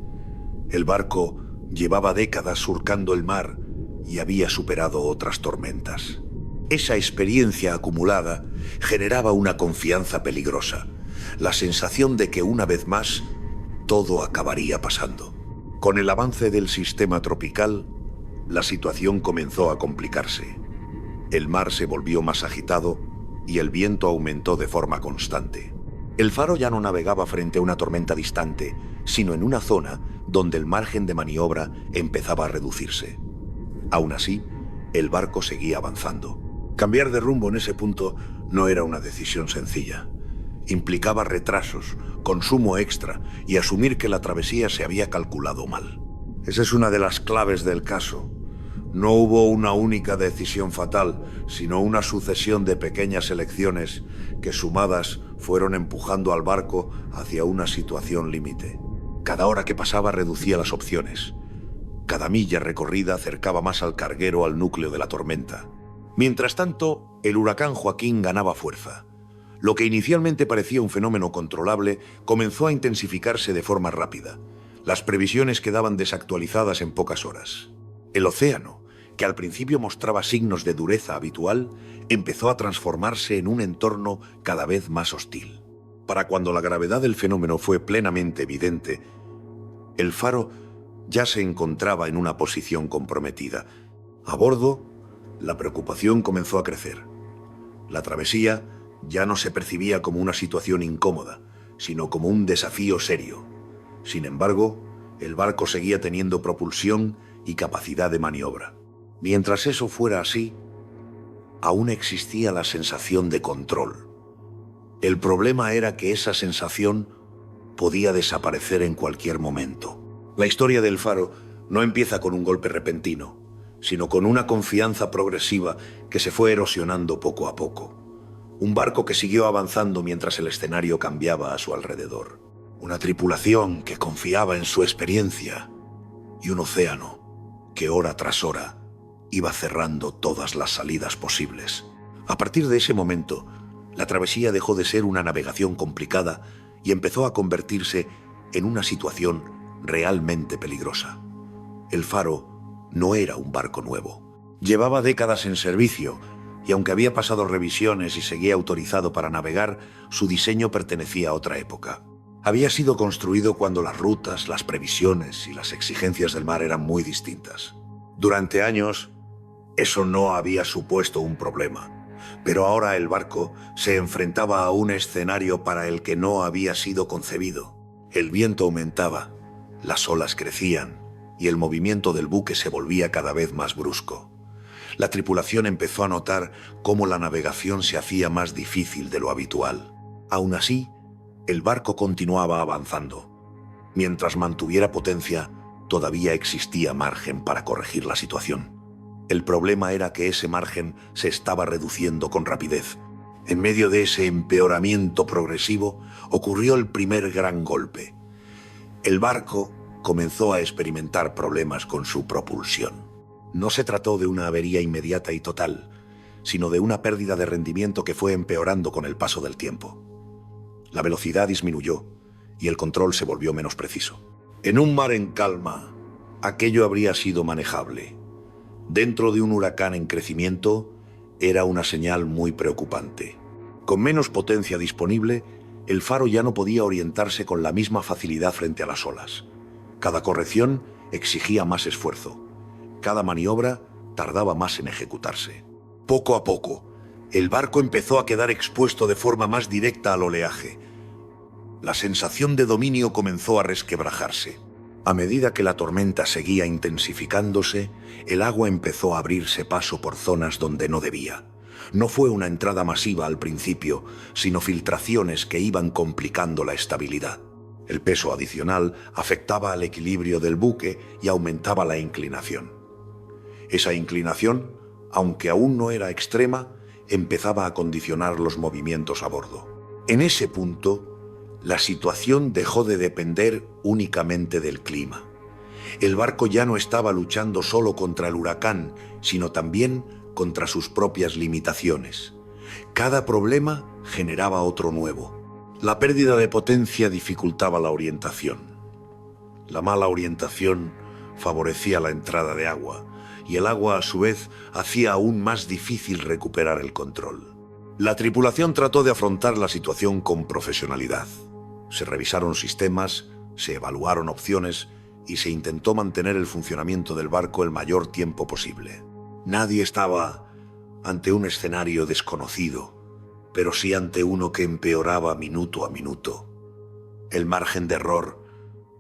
El barco llevaba décadas surcando el mar y había superado otras tormentas. Esa experiencia acumulada generaba una confianza peligrosa, la sensación de que una vez más todo acabaría pasando. Con el avance del sistema tropical, la situación comenzó a complicarse. El mar se volvió más agitado y el viento aumentó de forma constante. El Faro ya no navegaba frente a una tormenta distante, sino en una zona donde el margen de maniobra empezaba a reducirse. Aún así, el barco seguía avanzando. Cambiar de rumbo en ese punto no era una decisión sencilla. Implicaba retrasos, consumo extra y asumir que la travesía se había calculado mal. Esa es una de las claves del caso. No hubo una única decisión fatal, sino una sucesión de pequeñas elecciones que sumadas fueron empujando al barco hacia una situación límite. Cada hora que pasaba reducía las opciones. Cada milla recorrida acercaba más al carguero al núcleo de la tormenta. Mientras tanto, el huracán Joaquín ganaba fuerza. Lo que inicialmente parecía un fenómeno controlable comenzó a intensificarse de forma rápida. Las previsiones quedaban desactualizadas en pocas horas. El océano, que al principio mostraba signos de dureza habitual, empezó a transformarse en un entorno cada vez más hostil. Para cuando la gravedad del fenómeno fue plenamente evidente, el Faro ya se encontraba en una posición comprometida. A bordo, la preocupación comenzó a crecer. La travesía ya no se percibía como una situación incómoda, sino como un desafío serio. Sin embargo, el barco seguía teniendo propulsión y capacidad de maniobra. Mientras eso fuera así, aún existía la sensación de control. El problema era que esa sensación podía desaparecer en cualquier momento. La historia del Faro no empieza con un golpe repentino. sino con una confianza progresiva que se fue erosionando poco a poco. Un barco que siguió avanzando mientras el escenario cambiaba a su alrededor. Una tripulación que confiaba en su experiencia y un océano que hora tras hora iba cerrando todas las salidas posibles. A partir de ese momento, la travesía dejó de ser una navegación complicada y empezó a convertirse en una situación realmente peligrosa. El Faro no era un barco nuevo. Llevaba décadas en servicio y aunque había pasado revisiones y seguía autorizado para navegar, su diseño pertenecía a otra época. Había sido construido cuando las rutas, las previsiones y las exigencias del mar eran muy distintas. Durante años, eso no había supuesto un problema. Pero ahora el barco se enfrentaba a un escenario para el que no había sido concebido. El viento aumentaba, las olas crecían y el movimiento del buque se volvía cada vez más brusco. La tripulación empezó a notar cómo la navegación se hacía más difícil de lo habitual. Aún así, el barco continuaba avanzando. Mientras mantuviera potencia, todavía existía margen para corregir la situación. El problema era que ese margen se estaba reduciendo con rapidez. En medio de ese empeoramiento progresivo, ocurrió el primer gran golpe. El barco comenzó a experimentar problemas con su propulsión. No se trató de una avería inmediata y total, sino de una pérdida de rendimiento que fue empeorando con el paso del tiempo. La velocidad disminuyó y el control se volvió menos preciso. En un mar en calma, aquello habría sido manejable. Dentro de un huracán en crecimiento, era una señal muy preocupante. Con menos potencia disponible, el Faro ya no podía orientarse con la misma facilidad frente a las olas. Cada corrección exigía más esfuerzo. Cada maniobra tardaba más en ejecutarse. Poco a poco, el barco empezó a quedar expuesto de forma más directa al oleaje. La sensación de dominio comenzó a resquebrajarse. A medida que la tormenta seguía intensificándose, el agua empezó a abrirse paso por zonas donde no debía. No fue una entrada masiva al principio, sino filtraciones que iban complicando la estabilidad. El peso adicional afectaba al equilibrio del buque y aumentaba la inclinación. Esa inclinación, aunque aún no era extrema, empezaba a condicionar los movimientos a bordo. En ese punto, la situación dejó de depender únicamente del clima. El barco ya no estaba luchando solo contra el huracán, sino también contra sus propias limitaciones. Cada problema generaba otro nuevo. La pérdida de potencia dificultaba la orientación. La mala orientación favorecía la entrada de agua, y el agua a su vez hacía aún más difícil recuperar el control. La tripulación trató de afrontar la situación con profesionalidad. Se revisaron sistemas, se evaluaron opciones y se intentó mantener el funcionamiento del barco el mayor tiempo posible. Nadie estaba ante un escenario desconocido, pero sí ante uno que empeoraba minuto a minuto. El margen de error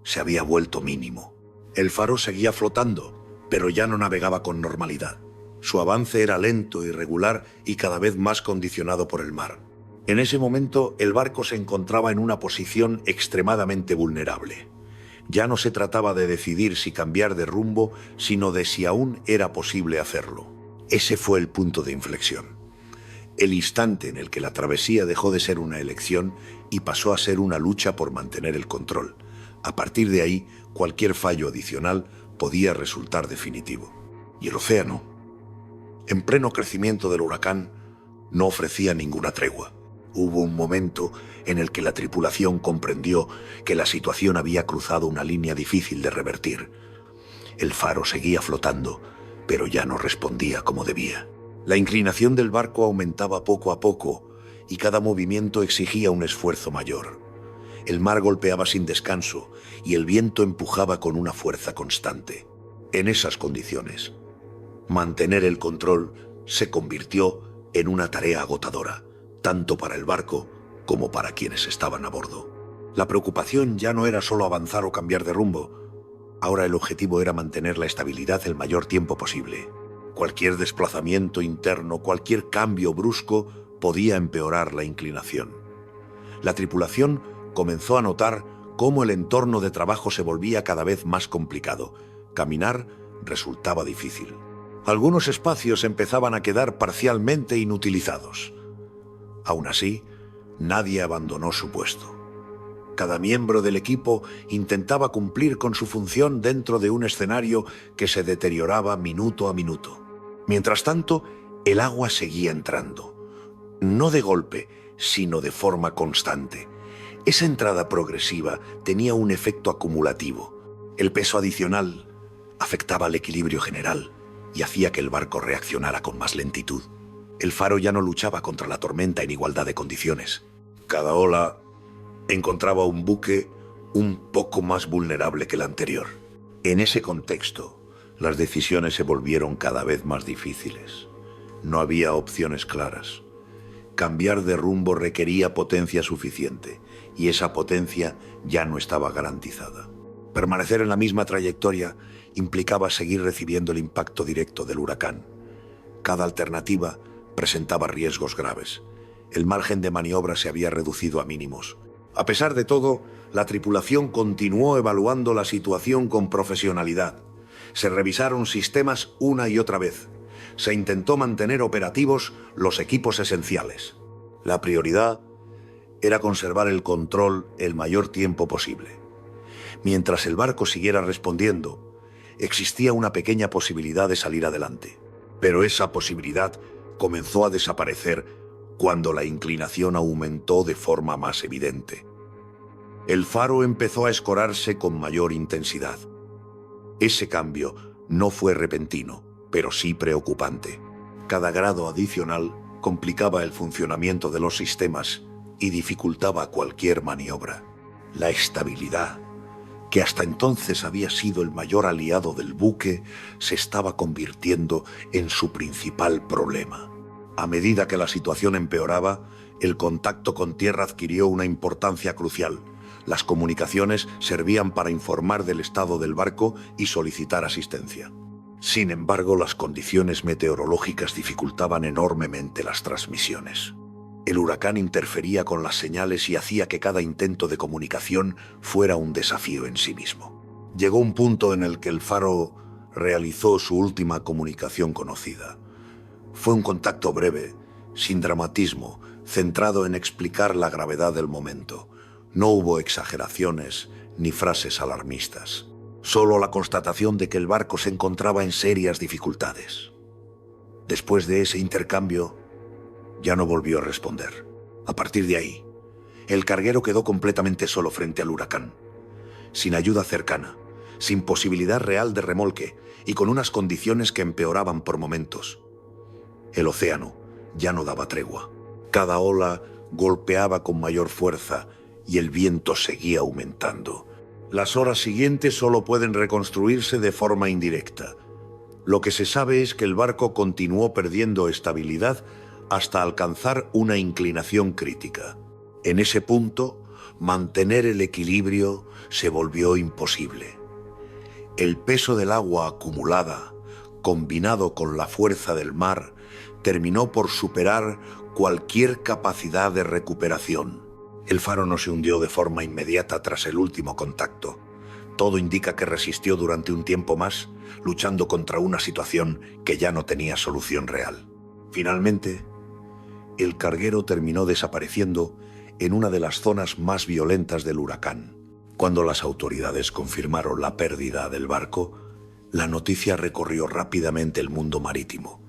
se había vuelto mínimo. El Faro seguía flotando, pero ya no navegaba con normalidad. Su avance era lento, irregular y cada vez más condicionado por el mar. En ese momento, el barco se encontraba en una posición extremadamente vulnerable. Ya no se trataba de decidir si cambiar de rumbo, sino de si aún era posible hacerlo. Ese fue el punto de inflexión. El instante en el que la travesía dejó de ser una elección y pasó a ser una lucha por mantener el control. A partir de ahí, cualquier fallo adicional podía resultar definitivo. Y el océano, en pleno crecimiento del huracán, no ofrecía ninguna tregua. Hubo un momento en el que la tripulación comprendió que la situación había cruzado una línea difícil de revertir. El Faro seguía flotando, pero ya no respondía como debía. La inclinación del barco aumentaba poco a poco y cada movimiento exigía un esfuerzo mayor. El mar golpeaba sin descanso y el viento empujaba con una fuerza constante. En esas condiciones, mantener el control se convirtió en una tarea agotadora, tanto para el barco como para quienes estaban a bordo. La preocupación ya no era solo avanzar o cambiar de rumbo. Ahora el objetivo era mantener la estabilidad el mayor tiempo posible. Cualquier desplazamiento interno, cualquier cambio brusco podía empeorar la inclinación. La tripulación comenzó a notar cómo el entorno de trabajo se volvía cada vez más complicado. Caminar resultaba difícil. Algunos espacios empezaban a quedar parcialmente inutilizados. Aún así, nadie abandonó su puesto. Cada miembro del equipo intentaba cumplir con su función dentro de un escenario que se deterioraba minuto a minuto. Mientras tanto, el agua seguía entrando. No de golpe, sino de forma constante. Esa entrada progresiva tenía un efecto acumulativo. El peso adicional afectaba al equilibrio general y hacía que el barco reaccionara con más lentitud. El faro ya no luchaba contra la tormenta en igualdad de condiciones. Cada ola encontraba un buque un poco más vulnerable que el anterior. En ese contexto, las decisiones se volvieron cada vez más difíciles. No había opciones claras. Cambiar de rumbo requería potencia suficiente, y esa potencia ya no estaba garantizada. Permanecer en la misma trayectoria implicaba seguir recibiendo el impacto directo del huracán. Cada alternativa presentaba riesgos graves. El margen de maniobra se había reducido a mínimos. A pesar de todo, la tripulación continuó evaluando la situación con profesionalidad. Se revisaron sistemas una y otra vez. Se intentó mantener operativos los equipos esenciales. La prioridad era conservar el control el mayor tiempo posible. Mientras el barco siguiera respondiendo, existía una pequeña posibilidad de salir adelante. Pero esa posibilidad comenzó a desaparecer cuando la inclinación aumentó de forma más evidente. El faro empezó a escorarse con mayor intensidad. Ese cambio no fue repentino, pero sí preocupante. Cada grado adicional complicaba el funcionamiento de los sistemas y dificultaba cualquier maniobra. La estabilidad, que hasta entonces había sido el mayor aliado del buque, se estaba convirtiendo en su principal problema. A medida que la situación empeoraba, el contacto con tierra adquirió una importancia crucial. Las comunicaciones servían para informar del estado del barco y solicitar asistencia. Sin embargo, las condiciones meteorológicas dificultaban enormemente las transmisiones. El huracán interfería con las señales y hacía que cada intento de comunicación fuera un desafío en sí mismo. Llegó un punto en el que el faro realizó su última comunicación conocida. Fue un contacto breve, sin dramatismo, centrado en explicar la gravedad del momento. No hubo exageraciones ni frases alarmistas. Solo la constatación de que el barco se encontraba en serias dificultades. Después de ese intercambio, ya no volvió a responder. A partir de ahí, el carguero quedó completamente solo frente al huracán, sin ayuda cercana, sin posibilidad real de remolque y con unas condiciones que empeoraban por momentos. El océano ya no daba tregua. Cada ola golpeaba con mayor fuerza y el viento seguía aumentando. Las horas siguientes solo pueden reconstruirse de forma indirecta. Lo que se sabe es que el barco continuó perdiendo estabilidad hasta alcanzar una inclinación crítica. En ese punto, mantener el equilibrio se volvió imposible. El peso del agua acumulada, combinado con la fuerza del mar, terminó por superar cualquier capacidad de recuperación. El faro no se hundió de forma inmediata tras el último contacto. Todo indica que resistió durante un tiempo más, luchando contra una situación que ya no tenía solución real. Finalmente, el carguero terminó desapareciendo en una de las zonas más violentas del huracán. Cuando las autoridades confirmaron la pérdida del barco, la noticia recorrió rápidamente el mundo marítimo.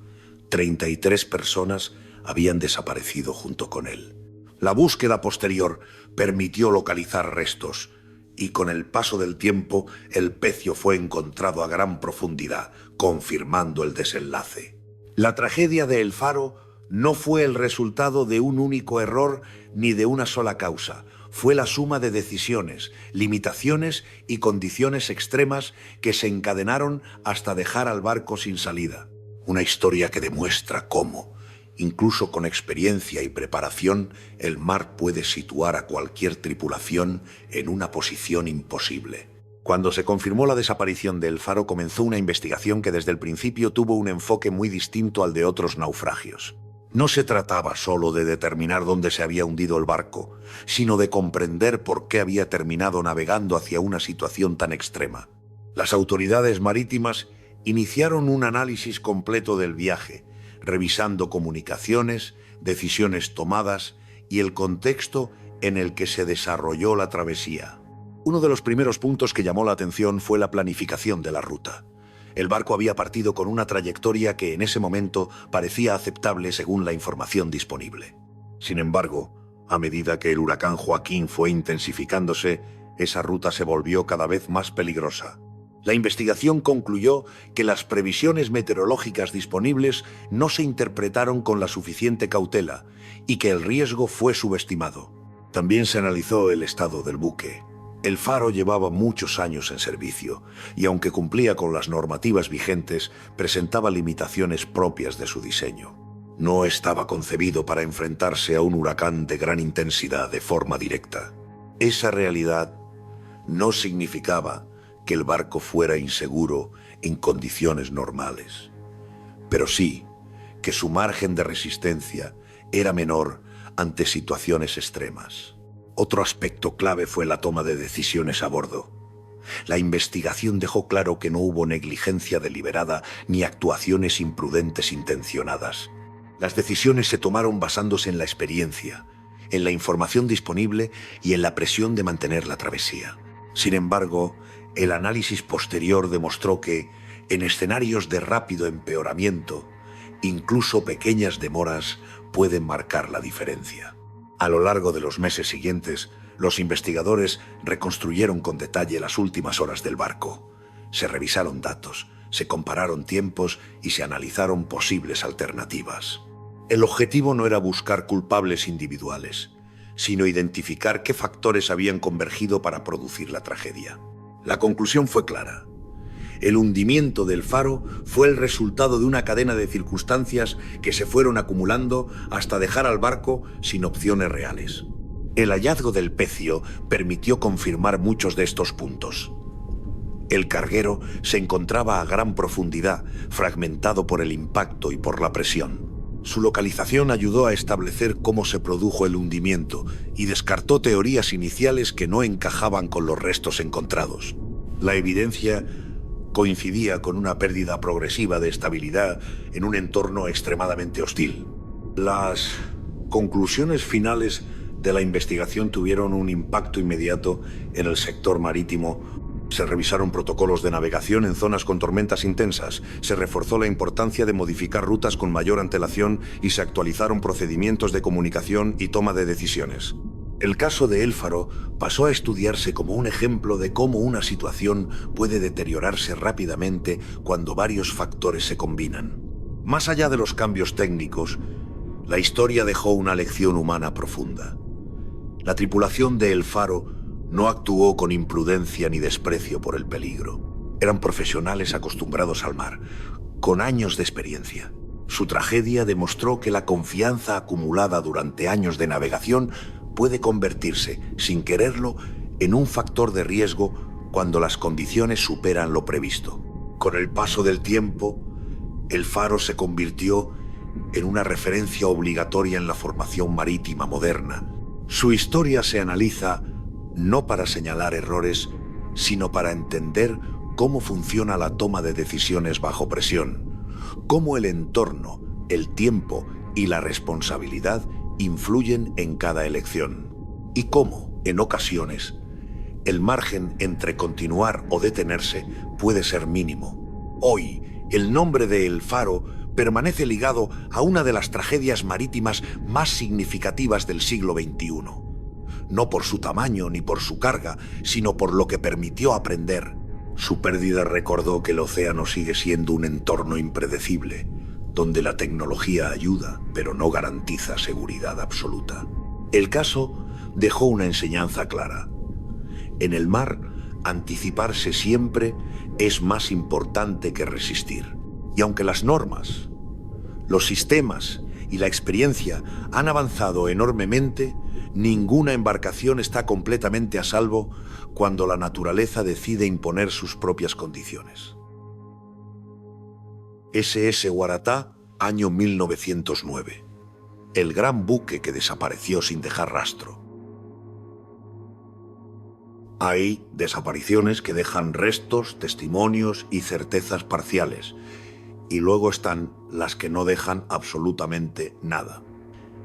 33 personas habían desaparecido junto con él. La búsqueda posterior permitió localizar restos, y con el paso del tiempo el pecio fue encontrado a gran profundidad, confirmando el desenlace. La tragedia de El Faro no fue el resultado de un único error ni de una sola causa. Fue la suma de decisiones, limitaciones y condiciones extremas que se encadenaron hasta dejar al barco sin salida. Una historia que demuestra cómo, incluso con experiencia y preparación, el mar puede situar a cualquier tripulación en una posición imposible. Cuando se confirmó la desaparición de El Faro, comenzó una investigación que desde el principio tuvo un enfoque muy distinto al de otros naufragios. No se trataba solo de determinar dónde se había hundido el barco, sino de comprender por qué había terminado navegando hacia una situación tan extrema. Las autoridades marítimas Iniciaron un análisis completo del viaje, revisando comunicaciones, decisiones tomadas y el contexto en el que se desarrolló la travesía. Uno de los primeros puntos que llamó la atención fue la planificación de la ruta. El barco había partido con una trayectoria que en ese momento parecía aceptable según la información disponible. Sin embargo, a medida que el huracán Joaquín fue intensificándose, esa ruta se volvió cada vez más peligrosa. La investigación concluyó que las previsiones meteorológicas disponibles no se interpretaron con la suficiente cautela y que el riesgo fue subestimado. También se analizó el estado del buque. El Faro llevaba muchos años en servicio y, aunque cumplía con las normativas vigentes, presentaba limitaciones propias de su diseño. No estaba concebido para enfrentarse a un huracán de gran intensidad de forma directa. Esa realidad no significaba que el barco fuera inseguro en condiciones normales, pero sí que su margen de resistencia era menor ante situaciones extremas. Otro aspecto clave fue la toma de decisiones a bordo. La investigación dejó claro que no hubo negligencia deliberada ni actuaciones imprudentes intencionadas. Las decisiones se tomaron basándose en la experiencia, en la información disponible y en la presión de mantener la travesía. Sin embargo, el análisis posterior demostró que, en escenarios de rápido empeoramiento, incluso pequeñas demoras pueden marcar la diferencia. A lo largo de los meses siguientes, los investigadores reconstruyeron con detalle las últimas horas del barco. Se revisaron datos, se compararon tiempos y se analizaron posibles alternativas. El objetivo no era buscar culpables individuales, sino identificar qué factores habían convergido para producir la tragedia. La conclusión fue clara. El hundimiento del Faro fue el resultado de una cadena de circunstancias que se fueron acumulando hasta dejar al barco sin opciones reales. El hallazgo del pecio permitió confirmar muchos de estos puntos. El carguero se encontraba a gran profundidad, fragmentado por el impacto y por la presión. Su localización ayudó a establecer cómo se produjo el hundimiento y descartó teorías iniciales que no encajaban con los restos encontrados. La evidencia coincidía con una pérdida progresiva de estabilidad en un entorno extremadamente hostil. Las conclusiones finales de la investigación tuvieron un impacto inmediato en el sector marítimo. Se revisaron protocolos de navegación en zonas con tormentas intensas, se reforzó la importancia de modificar rutas con mayor antelación y se actualizaron procedimientos de comunicación y toma de decisiones. El caso de El Faro pasó a estudiarse como un ejemplo de cómo una situación puede deteriorarse rápidamente cuando varios factores se combinan. Más allá de los cambios técnicos, la historia dejó una lección humana profunda. La tripulación de El Faro no actuó con imprudencia ni desprecio por el peligro. Eran profesionales acostumbrados al mar, con años de experiencia. Su tragedia demostró que la confianza acumulada durante años de navegación puede convertirse, sin quererlo, en un factor de riesgo cuando las condiciones superan lo previsto. Con el paso del tiempo, El Faro se convirtió en una referencia obligatoria en la formación marítima moderna. Su historia se analiza no para señalar errores, sino para entender cómo funciona la toma de decisiones bajo presión, cómo el entorno, el tiempo y la responsabilidad influyen en cada elección, y cómo, en ocasiones, el margen entre continuar o detenerse puede ser mínimo. Hoy, el nombre de El Faro permanece ligado a una de las tragedias marítimas más significativas del siglo XXI. No por su tamaño ni por su carga, sino por lo que permitió aprender. Su pérdida recordó que el océano sigue siendo un entorno impredecible, donde la tecnología ayuda, pero no garantiza seguridad absoluta. El caso dejó una enseñanza clara. En el mar, anticiparse siempre es más importante que resistir. Y aunque las normas, los sistemas y la experiencia han avanzado enormemente, ninguna embarcación está completamente a salvo cuando la naturaleza decide imponer sus propias condiciones. SS Waratah, año 1909. El gran buque que desapareció sin dejar rastro. Hay desapariciones que dejan restos, testimonios y certezas parciales. Y luego están las que no dejan absolutamente nada.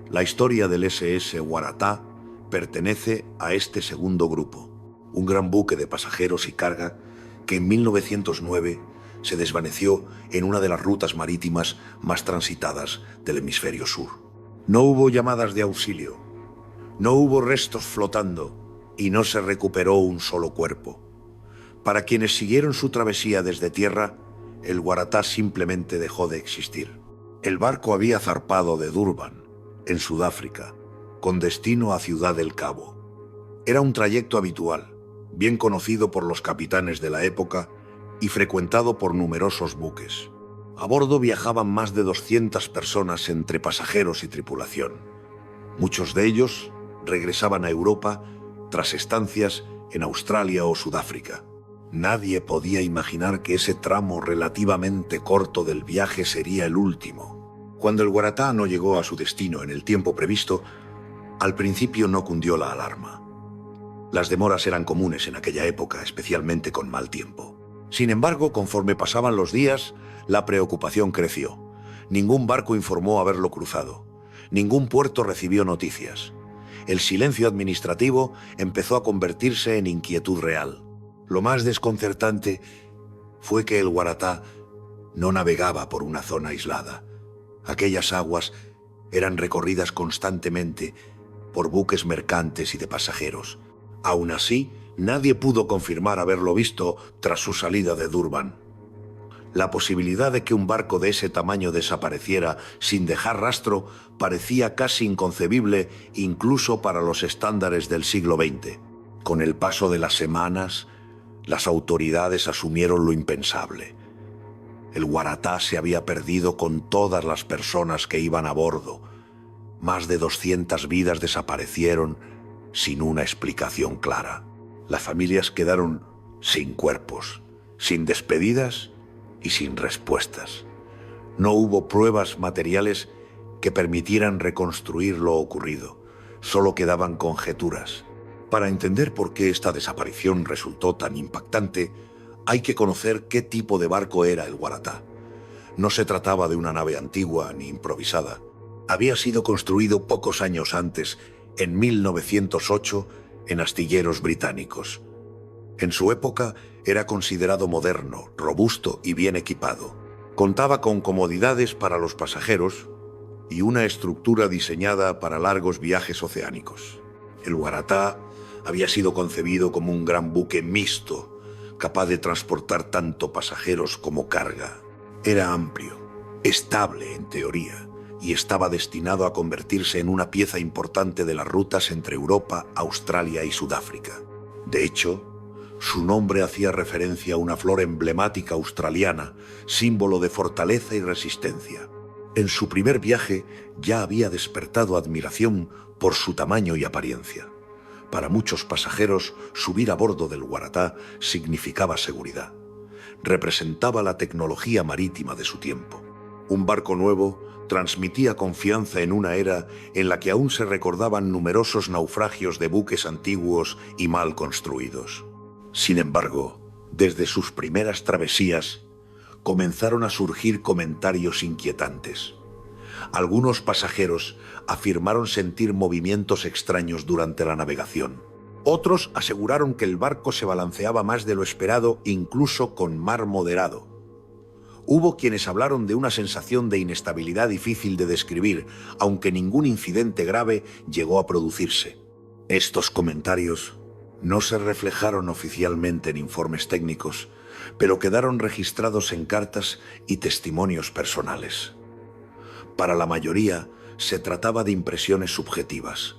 La historia del SS Waratah pertenece a este segundo grupo, un gran buque de pasajeros y carga que en 1909 se desvaneció en una de las rutas marítimas más transitadas del hemisferio sur. No hubo llamadas de auxilio, no hubo restos flotando y no se recuperó un solo cuerpo. Para quienes siguieron su travesía desde tierra, el Waratah simplemente dejó de existir. El barco había zarpado de Durban, en Sudáfrica, con destino a Ciudad del Cabo. Era un trayecto habitual, bien conocido por los capitanes de la época y frecuentado por numerosos buques. A bordo viajaban más de 200 personas entre pasajeros y tripulación. Muchos de ellos regresaban a Europa tras estancias en Australia o Sudáfrica. Nadie podía imaginar que ese tramo relativamente corto del viaje sería el último. Cuando el Waratah no llegó a su destino en el tiempo previsto, al principio no cundió la alarma. Las demoras eran comunes en aquella época, especialmente con mal tiempo. Sin embargo, conforme pasaban los días, la preocupación creció. Ningún barco informó haberlo cruzado. Ningún puerto recibió noticias. El silencio administrativo empezó a convertirse en inquietud real. Lo más desconcertante fue que el Waratah no navegaba por una zona aislada. Aquellas aguas eran recorridas constantemente por buques mercantes y de pasajeros. Aún así, nadie pudo confirmar haberlo visto tras su salida de Durban. La posibilidad de que un barco de ese tamaño desapareciera sin dejar rastro parecía casi inconcebible incluso para los estándares del siglo XX. Con el paso de las semanas, las autoridades asumieron lo impensable. El Waratah se había perdido con todas las personas que iban a bordo. Más de 200 vidas desaparecieron sin una explicación clara. Las familias quedaron sin cuerpos, sin despedidas y sin respuestas. No hubo pruebas materiales que permitieran reconstruir lo ocurrido. Solo quedaban conjeturas. Para entender por qué esta desaparición resultó tan impactante, hay que conocer qué tipo de barco era el Waratah. No se trataba de una nave antigua ni improvisada. Había sido construido pocos años antes, en 1908, en astilleros británicos. En su época era considerado moderno, robusto y bien equipado. Contaba con comodidades para los pasajeros y una estructura diseñada para largos viajes oceánicos. El Waratah había sido concebido como un gran buque mixto, capaz de transportar tanto pasajeros como carga. Era amplio, estable en teoría, y estaba destinado a convertirse en una pieza importante de las rutas entre Europa, Australia y Sudáfrica. De hecho, su nombre hacía referencia a una flor emblemática australiana, símbolo de fortaleza y resistencia. En su primer viaje ya había despertado admiración por su tamaño y apariencia. Para muchos pasajeros, subir a bordo del Waratah significaba seguridad. Representaba la tecnología marítima de su tiempo. Un barco nuevo transmitía confianza en una era en la que aún se recordaban numerosos naufragios de buques antiguos y mal construidos. Sin embargo, desde sus primeras travesías, comenzaron a surgir comentarios inquietantes. Algunos pasajeros afirmaron sentir movimientos extraños durante la navegación. Otros aseguraron que el barco se balanceaba más de lo esperado, incluso con mar moderado. Hubo quienes hablaron de una sensación de inestabilidad difícil de describir, aunque ningún incidente grave llegó a producirse. Estos comentarios no se reflejaron oficialmente en informes técnicos, pero quedaron registrados en cartas y testimonios personales. Para la mayoría, se trataba de impresiones subjetivas.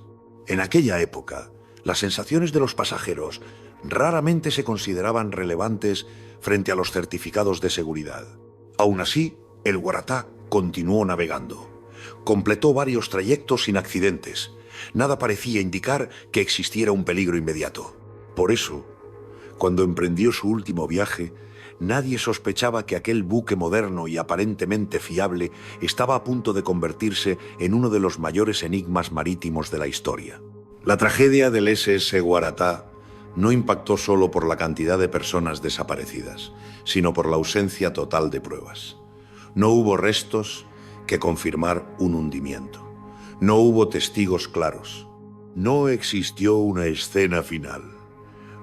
En aquella época, las sensaciones de los pasajeros raramente se consideraban relevantes frente a los certificados de seguridad. Aún así, el Waratah continuó navegando. Completó varios trayectos sin accidentes. Nada parecía indicar que existiera un peligro inmediato. Por eso, cuando emprendió su último viaje, nadie sospechaba que aquel buque moderno y aparentemente fiable estaba a punto de convertirse en uno de los mayores enigmas marítimos de la historia. La tragedia del SS Waratah no impactó solo por la cantidad de personas desaparecidas, sino por la ausencia total de pruebas. No hubo restos que confirmar un hundimiento. No hubo testigos claros. No existió una escena final.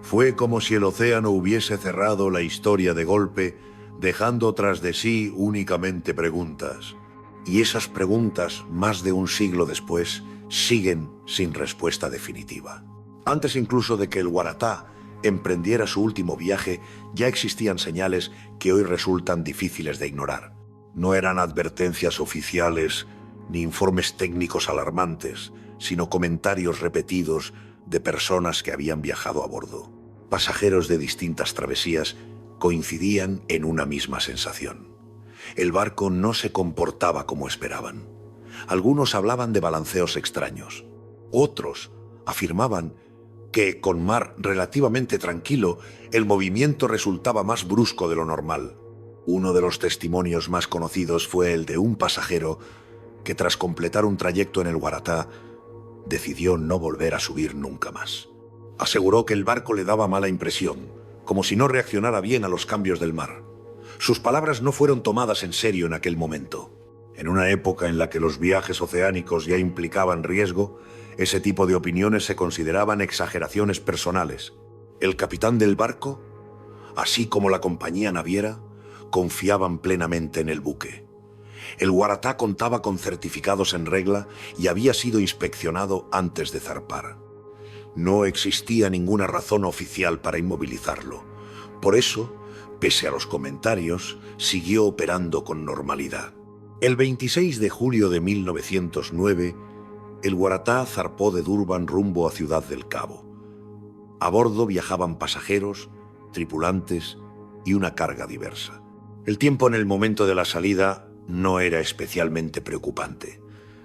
Fue como si el océano hubiese cerrado la historia de golpe, dejando tras de sí únicamente preguntas. Y esas preguntas, más de un siglo después, siguen sin respuesta definitiva. Antes incluso de que el Waratah emprendiera su último viaje, ya existían señales que hoy resultan difíciles de ignorar. No eran advertencias oficiales ni informes técnicos alarmantes, sino comentarios repetidos de personas que habían viajado a bordo. Pasajeros de distintas travesías coincidían en una misma sensación. El barco no se comportaba como esperaban. Algunos hablaban de balanceos extraños. Otros afirmaban que, con mar relativamente tranquilo, el movimiento resultaba más brusco de lo normal. Uno de los testimonios más conocidos fue el de un pasajero que, tras completar un trayecto en el Waratah, decidió no volver a subir nunca más. Aseguró que el barco le daba mala impresión, como si no reaccionara bien a los cambios del mar. Sus palabras no fueron tomadas en serio en aquel momento. En una época en la que los viajes oceánicos ya implicaban riesgo, ese tipo de opiniones se consideraban exageraciones personales. El capitán del barco, así como la compañía naviera, confiaban plenamente en el buque. El Waratah contaba con certificados en regla y había sido inspeccionado antes de zarpar. No existía ninguna razón oficial para inmovilizarlo. Por eso, pese a los comentarios, siguió operando con normalidad. El 26 de julio de 1909, el Waratah zarpó de Durban rumbo a Ciudad del Cabo. A bordo viajaban pasajeros, tripulantes y una carga diversa. El tiempo en el momento de la salida no era especialmente preocupante,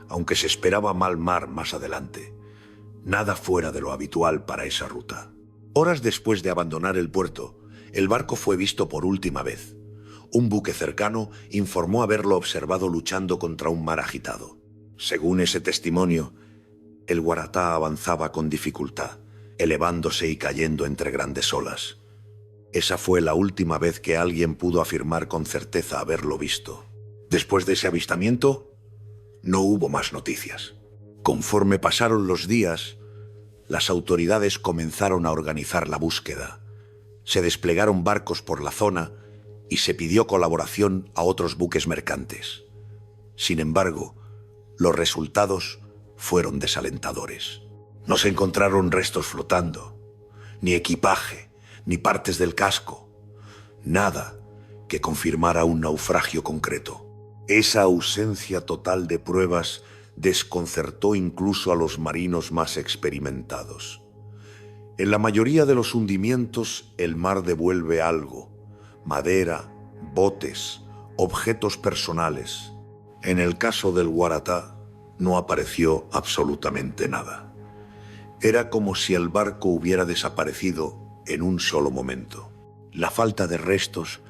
aunque se esperaba mal mar más adelante. Nada fuera de lo habitual para esa ruta. Horas después de abandonar el puerto, el barco fue visto por última vez. Un buque cercano informó haberlo observado luchando contra un mar agitado. Según ese testimonio, el Waratah avanzaba con dificultad, elevándose y cayendo entre grandes olas. Esa fue la última vez que alguien pudo afirmar con certeza haberlo visto. Después de ese avistamiento, no hubo más noticias. Conforme pasaron los días, las autoridades comenzaron a organizar la búsqueda. Se desplegaron barcos por la zona y se pidió colaboración a otros buques mercantes. Sin embargo, los resultados fueron desalentadores. No se encontraron restos flotando, ni equipaje, ni partes del casco. Nada que confirmara un naufragio concreto. Esa ausencia total de pruebas desconcertó incluso a los marinos más experimentados. En la mayoría de los hundimientos, el mar devuelve algo: madera, botes, objetos personales. En el caso del Waratah, no apareció absolutamente nada. Era como si el barco hubiera desaparecido en un solo momento. La falta de restos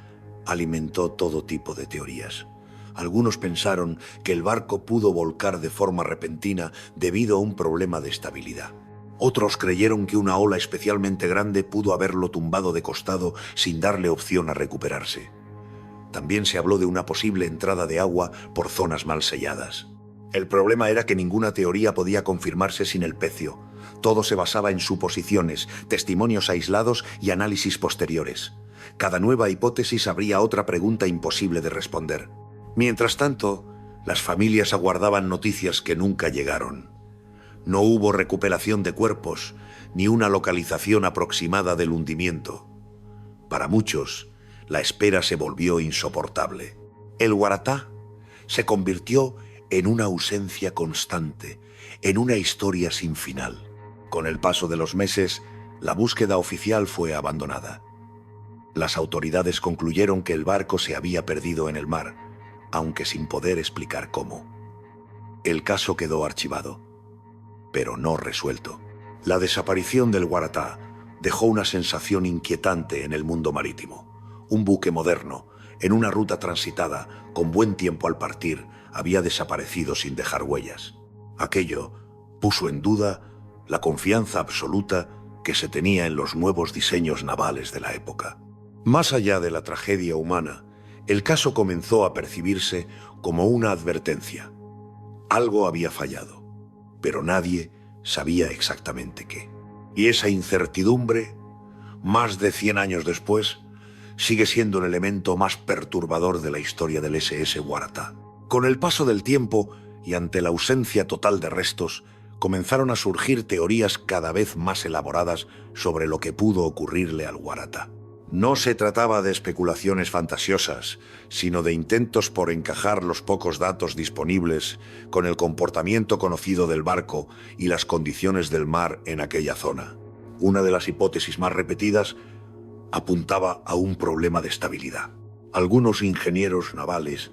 alimentó todo tipo de teorías. Algunos pensaron que el barco pudo volcar de forma repentina debido a un problema de estabilidad. Otros creyeron que una ola especialmente grande pudo haberlo tumbado de costado sin darle opción a recuperarse. También se habló de una posible entrada de agua por zonas mal selladas. El problema era que ninguna teoría podía confirmarse sin el pecio. Todo se basaba en suposiciones, testimonios aislados y análisis posteriores. Cada nueva hipótesis abría otra pregunta imposible de responder. Mientras tanto, las familias aguardaban noticias que nunca llegaron. No hubo recuperación de cuerpos, ni una localización aproximada del hundimiento. Para muchos, la espera se volvió insoportable. El Waratah se convirtió en una ausencia constante, en una historia sin final. Con el paso de los meses, la búsqueda oficial fue abandonada. Las autoridades concluyeron que el barco se había perdido en el mar, aunque sin poder explicar cómo. El caso quedó archivado, pero no resuelto. La desaparición del Waratah dejó una sensación inquietante en el mundo marítimo. Un buque moderno, en una ruta transitada, con buen tiempo al partir, había desaparecido sin dejar huellas. Aquello puso en duda la confianza absoluta que se tenía en los nuevos diseños navales de la época. Más allá de la tragedia humana, el caso comenzó a percibirse como una advertencia. Algo había fallado, pero nadie sabía exactamente qué. Y esa incertidumbre, más de 100 años después, sigue siendo el elemento más perturbador de la historia del SS Waratah. Con el paso del tiempo y ante la ausencia total de restos, comenzaron a surgir teorías cada vez más elaboradas sobre lo que pudo ocurrirle al Waratah. No se trataba de especulaciones fantasiosas, sino de intentos por encajar los pocos datos disponibles con el comportamiento conocido del barco y las condiciones del mar en aquella zona. Una de las hipótesis más repetidas apuntaba a un problema de estabilidad. Algunos ingenieros navales,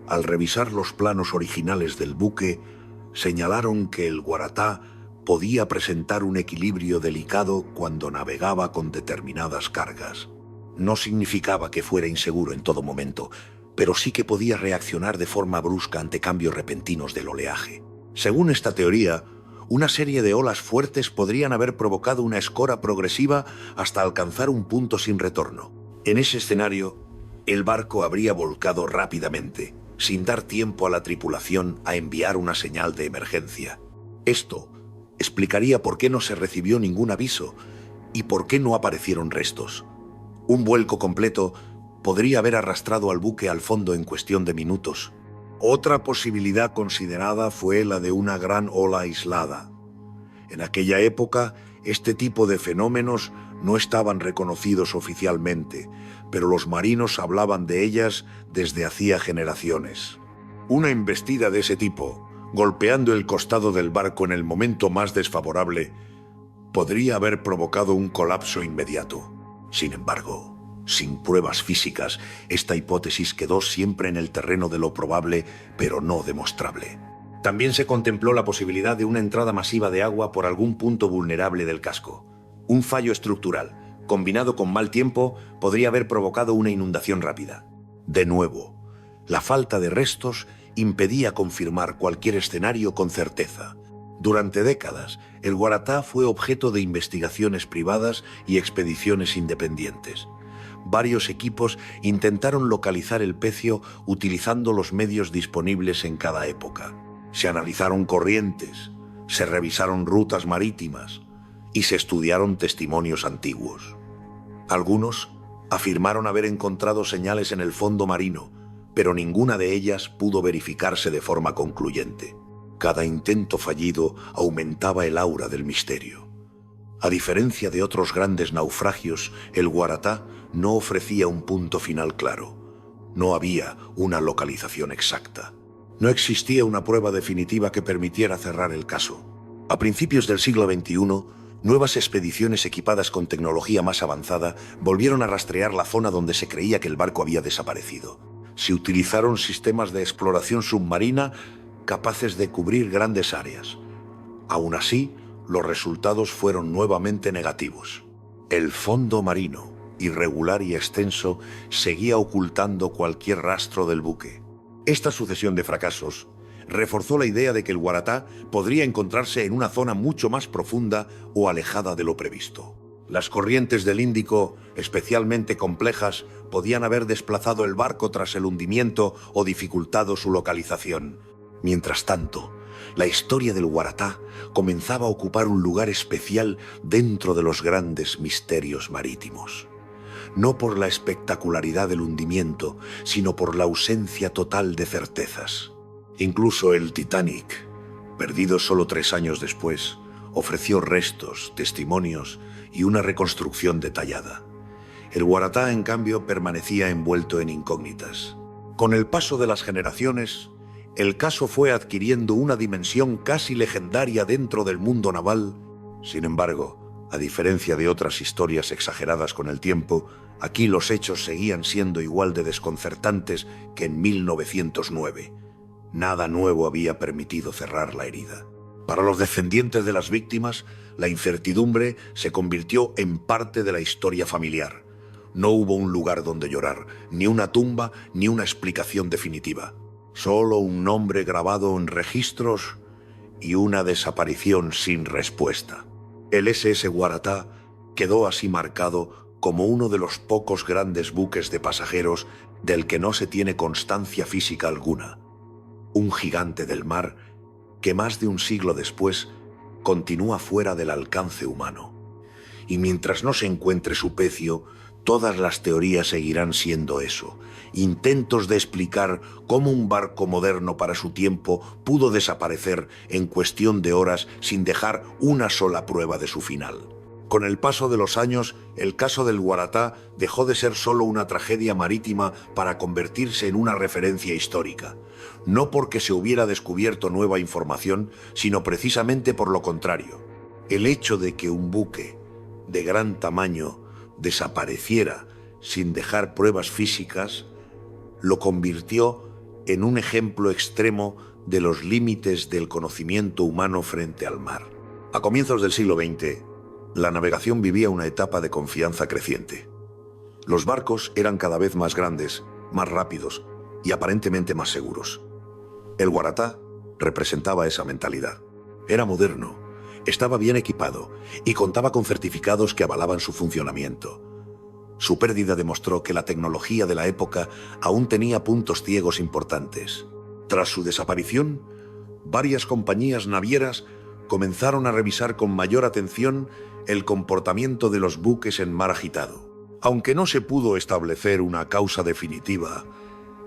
al revisar los planos originales del buque, señalaron que el Waratah podía presentar un equilibrio delicado cuando navegaba con determinadas cargas. No significaba que fuera inseguro en todo momento, pero sí que podía reaccionar de forma brusca ante cambios repentinos del oleaje. Según esta teoría, una serie de olas fuertes podrían haber provocado una escora progresiva hasta alcanzar un punto sin retorno. En ese escenario, el barco habría volcado rápidamente, sin dar tiempo a la tripulación a enviar una señal de emergencia. Esto explicaría por qué no se recibió ningún aviso y por qué no aparecieron restos. Un vuelco completo podría haber arrastrado al buque al fondo en cuestión de minutos. Otra posibilidad considerada fue la de una gran ola aislada. En aquella época, este tipo de fenómenos no estaban reconocidos oficialmente, pero los marinos hablaban de ellas desde hacía generaciones. Una embestida de ese tipo, golpeando el costado del barco en el momento más desfavorable, podría haber provocado un colapso inmediato. Sin embargo, sin pruebas físicas, esta hipótesis quedó siempre en el terreno de lo probable, pero no demostrable. También se contempló la posibilidad de una entrada masiva de agua por algún punto vulnerable del casco. Un fallo estructural, combinado con mal tiempo, podría haber provocado una inundación rápida. De nuevo, la falta de restos impedía confirmar cualquier escenario con certeza. Durante décadas, el Waratah fue objeto de investigaciones privadas y expediciones independientes. Varios equipos intentaron localizar el pecio utilizando los medios disponibles en cada época. Se analizaron corrientes, se revisaron rutas marítimas y se estudiaron testimonios antiguos. Algunos afirmaron haber encontrado señales en el fondo marino, pero ninguna de ellas pudo verificarse de forma concluyente. Cada intento fallido aumentaba el aura del misterio. A diferencia de otros grandes naufragios, el Waratah no ofrecía un punto final claro. No había una localización exacta. No existía una prueba definitiva que permitiera cerrar el caso. A principios del siglo XXI, nuevas expediciones equipadas con tecnología más avanzada volvieron a rastrear la zona donde se creía que el barco había desaparecido. Se utilizaron sistemas de exploración submarina capaces de cubrir grandes áreas. Aún así, los resultados fueron nuevamente negativos. El fondo marino, irregular y extenso, seguía ocultando cualquier rastro del buque. Esta sucesión de fracasos reforzó la idea de que el Waratah podría encontrarse en una zona mucho más profunda o alejada de lo previsto. Las corrientes del Índico, especialmente complejas, podían haber desplazado el barco tras el hundimiento o dificultado su localización. Mientras tanto, la historia del Waratah comenzaba a ocupar un lugar especial dentro de los grandes misterios marítimos. No por la espectacularidad del hundimiento, sino por la ausencia total de certezas. Incluso el Titanic, perdido solo 3 años después, ofreció restos, testimonios y una reconstrucción detallada. El Waratah, en cambio, permanecía envuelto en incógnitas. Con el paso de las generaciones, el caso fue adquiriendo una dimensión casi legendaria dentro del mundo naval. Sin embargo, a diferencia de otras historias exageradas con el tiempo, aquí los hechos seguían siendo igual de desconcertantes que en 1909. Nada nuevo había permitido cerrar la herida. Para los descendientes de las víctimas, la incertidumbre se convirtió en parte de la historia familiar. No hubo un lugar donde llorar, ni una tumba, ni una explicación definitiva. Solo un nombre grabado en registros y una desaparición sin respuesta. El SS Waratah quedó así marcado como uno de los pocos grandes buques de pasajeros del que no se tiene constancia física alguna. Un gigante del mar que más de un siglo después continúa fuera del alcance humano. Y mientras no se encuentre su pecio, todas las teorías seguirán siendo eso, intentos de explicar cómo un barco moderno para su tiempo pudo desaparecer en cuestión de horas sin dejar una sola prueba de su final. Con el paso de los años, el caso del Waratah dejó de ser solo una tragedia marítima para convertirse en una referencia histórica. No porque se hubiera descubierto nueva información, sino precisamente por lo contrario. El hecho de que un buque de gran tamaño desapareciera sin dejar pruebas físicas lo convirtió en un ejemplo extremo de los límites del conocimiento humano frente al mar. A comienzos del siglo XX, la navegación vivía una etapa de confianza creciente. Los barcos eran cada vez más grandes, más rápidos y aparentemente más seguros. El Waratah representaba esa mentalidad. Era moderno, estaba bien equipado y contaba con certificados que avalaban su funcionamiento. Su pérdida demostró que la tecnología de la época aún tenía puntos ciegos importantes. Tras su desaparición, varias compañías navieras comenzaron a revisar con mayor atención el comportamiento de los buques en mar agitado. Aunque no se pudo establecer una causa definitiva,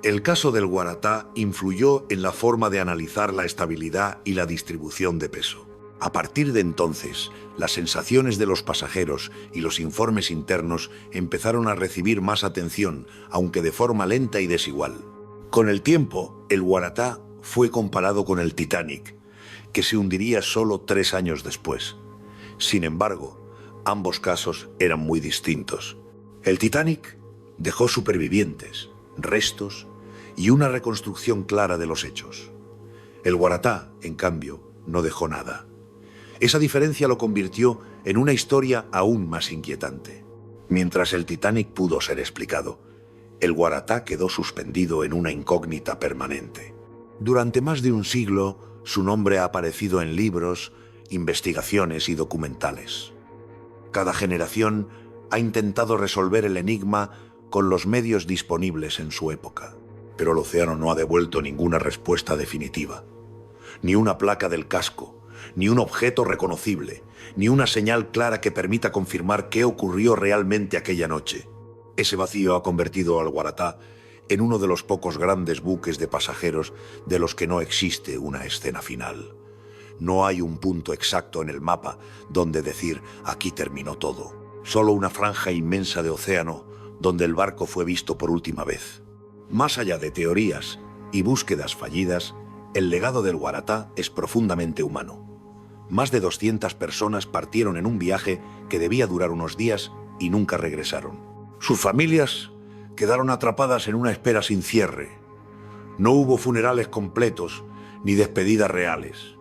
el caso del Waratah influyó en la forma de analizar la estabilidad y la distribución de peso. A partir de entonces, las sensaciones de los pasajeros y los informes internos empezaron a recibir más atención, aunque de forma lenta y desigual. Con el tiempo, el Waratah fue comparado con el Titanic, que se hundiría solo 3 años después. Sin embargo, ambos casos eran muy distintos. El Titanic dejó supervivientes, restos y una reconstrucción clara de los hechos. El Waratah, en cambio, no dejó nada. Esa diferencia lo convirtió en una historia aún más inquietante. Mientras el Titanic pudo ser explicado, el Waratah quedó suspendido en una incógnita permanente. Durante más de un siglo, su nombre ha aparecido en libros, investigaciones y documentales. Cada generación ha intentado resolver el enigma con los medios disponibles en su época, pero el océano no ha devuelto ninguna respuesta definitiva. Ni una placa del casco, ni un objeto reconocible, ni una señal clara que permita confirmar qué ocurrió realmente aquella noche. Ese vacío ha convertido al Waratah en uno de los pocos grandes buques de pasajeros de los que no existe una escena final. No hay un punto exacto en el mapa donde decir aquí terminó todo. Solo una franja inmensa de océano donde el barco fue visto por última vez. Más allá de teorías y búsquedas fallidas, el legado del Waratah es profundamente humano. Más de 200 personas partieron en un viaje que debía durar unos días y nunca regresaron. Sus familias quedaron atrapadas en una espera sin cierre. No hubo funerales completos ni despedidas reales.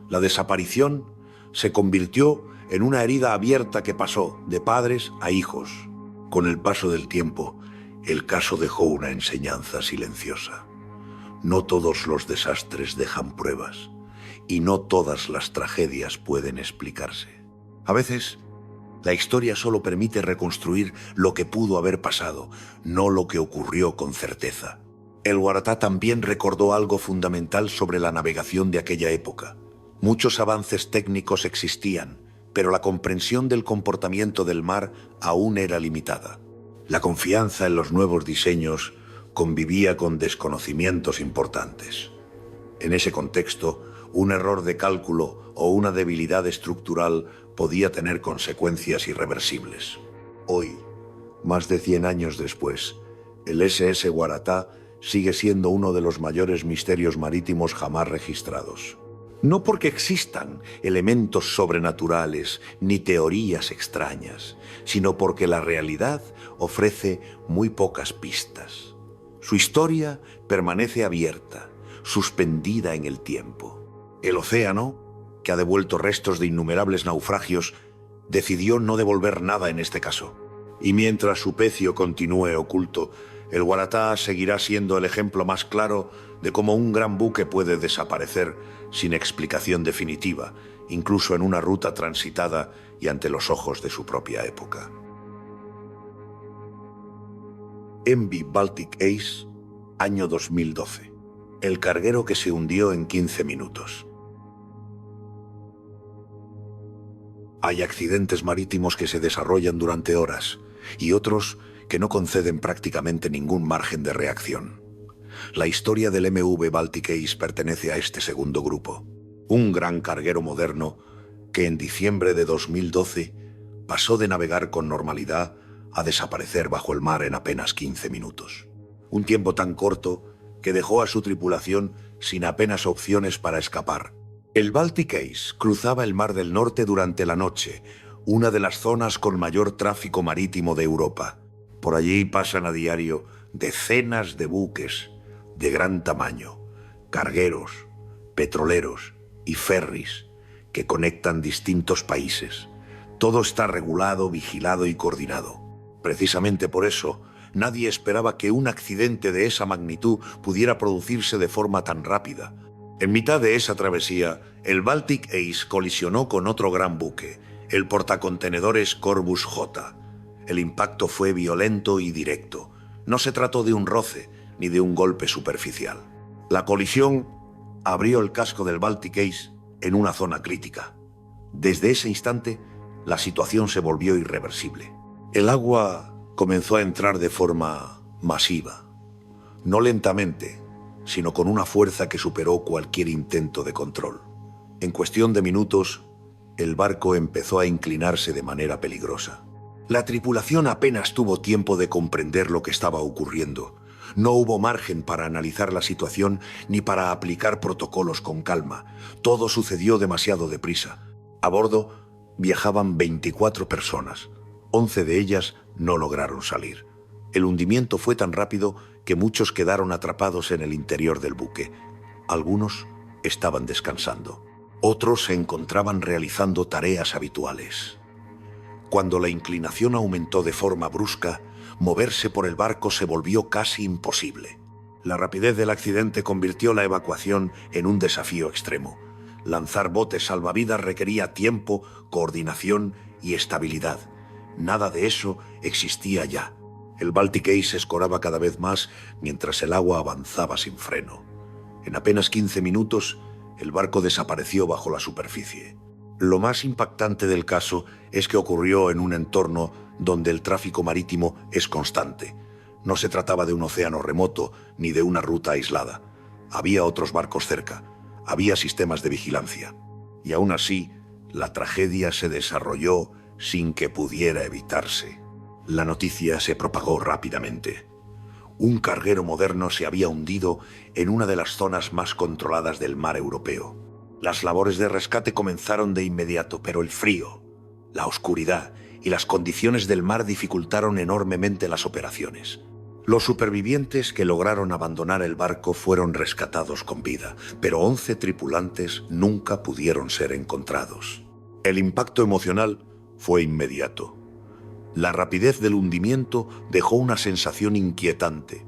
La desaparición se convirtió en una herida abierta que pasó de padres a hijos. Con el paso del tiempo, el caso dejó una enseñanza silenciosa. No todos los desastres dejan pruebas. Y no todas las tragedias pueden explicarse. A veces, la historia solo permite reconstruir lo que pudo haber pasado, no lo que ocurrió con certeza. El Waratah también recordó algo fundamental sobre la navegación de aquella época. Muchos avances técnicos existían, pero la comprensión del comportamiento del mar aún era limitada. La confianza en los nuevos diseños convivía con desconocimientos importantes. En ese contexto, un error de cálculo o una debilidad estructural podía tener consecuencias irreversibles. Hoy, más de 100 años después, el SS Waratah sigue siendo uno de los mayores misterios marítimos jamás registrados. No porque existan elementos sobrenaturales ni teorías extrañas, sino porque la realidad ofrece muy pocas pistas. Su historia permanece abierta, suspendida en el tiempo. El océano, que ha devuelto restos de innumerables naufragios, decidió no devolver nada en este caso. Y mientras su pecio continúe oculto, el Waratah seguirá siendo el ejemplo más claro de cómo un gran buque puede desaparecer sin explicación definitiva incluso en una ruta transitada y ante los ojos de su propia época. MV Baltic Ace, año 2012. El carguero que se hundió en 15 minutos. Hay accidentes marítimos que se desarrollan durante horas y otros que no conceden prácticamente ningún margen de reacción. La historia del MV Baltic Ace pertenece a este segundo grupo. Un gran carguero moderno que en diciembre de 2012 pasó de navegar con normalidad a desaparecer bajo el mar en apenas 15 minutos. Un tiempo tan corto que dejó a su tripulación sin apenas opciones para escapar. El Baltic Ace cruzaba el Mar del Norte durante la noche, una de las zonas con mayor tráfico marítimo de Europa. Por allí pasan a diario decenas de buques de gran tamaño, cargueros, petroleros y ferries que conectan distintos países. Todo está regulado, vigilado y coordinado. Precisamente por eso, nadie esperaba que un accidente de esa magnitud pudiera producirse de forma tan rápida. En mitad de esa travesía, el Baltic Ace colisionó con otro gran buque, el portacontenedores Corvus J. El impacto fue violento y directo. No se trató de un roce ni de un golpe superficial. La colisión abrió el casco del Baltic Ace en una zona crítica. Desde ese instante, la situación se volvió irreversible. El agua comenzó a entrar de forma masiva, no lentamente, sino con una fuerza que superó cualquier intento de control. En cuestión de minutos, el barco empezó a inclinarse de manera peligrosa. La tripulación apenas tuvo tiempo de comprender lo que estaba ocurriendo. No hubo margen para analizar la situación ni para aplicar protocolos con calma. Todo sucedió demasiado deprisa. A bordo viajaban 24 personas. 11 de ellas no lograron salir. El hundimiento fue tan rápido que muchos quedaron atrapados en el interior del buque. Algunos estaban descansando. Otros se encontraban realizando tareas habituales. Cuando la inclinación aumentó de forma brusca, moverse por el barco se volvió casi imposible. La rapidez del accidente convirtió la evacuación en un desafío extremo. Lanzar botes salvavidas requería tiempo, coordinación y estabilidad. Nada de eso existía ya. El Baltic Ace escoraba cada vez más mientras el agua avanzaba sin freno. En apenas 15 minutos, el barco desapareció bajo la superficie. Lo más impactante del caso es que ocurrió en un entorno donde el tráfico marítimo es constante. No se trataba de un océano remoto ni de una ruta aislada. Había otros barcos cerca, había sistemas de vigilancia. Y aún así, la tragedia se desarrolló sin que pudiera evitarse. La noticia se propagó rápidamente. Un carguero moderno se había hundido en una de las zonas más controladas del mar europeo. Las labores de rescate comenzaron de inmediato, pero el frío, la oscuridad y las condiciones del mar dificultaron enormemente las operaciones. Los supervivientes que lograron abandonar el barco fueron rescatados con vida, pero 11 tripulantes nunca pudieron ser encontrados. El impacto emocional fue inmediato. La rapidez del hundimiento dejó una sensación inquietante.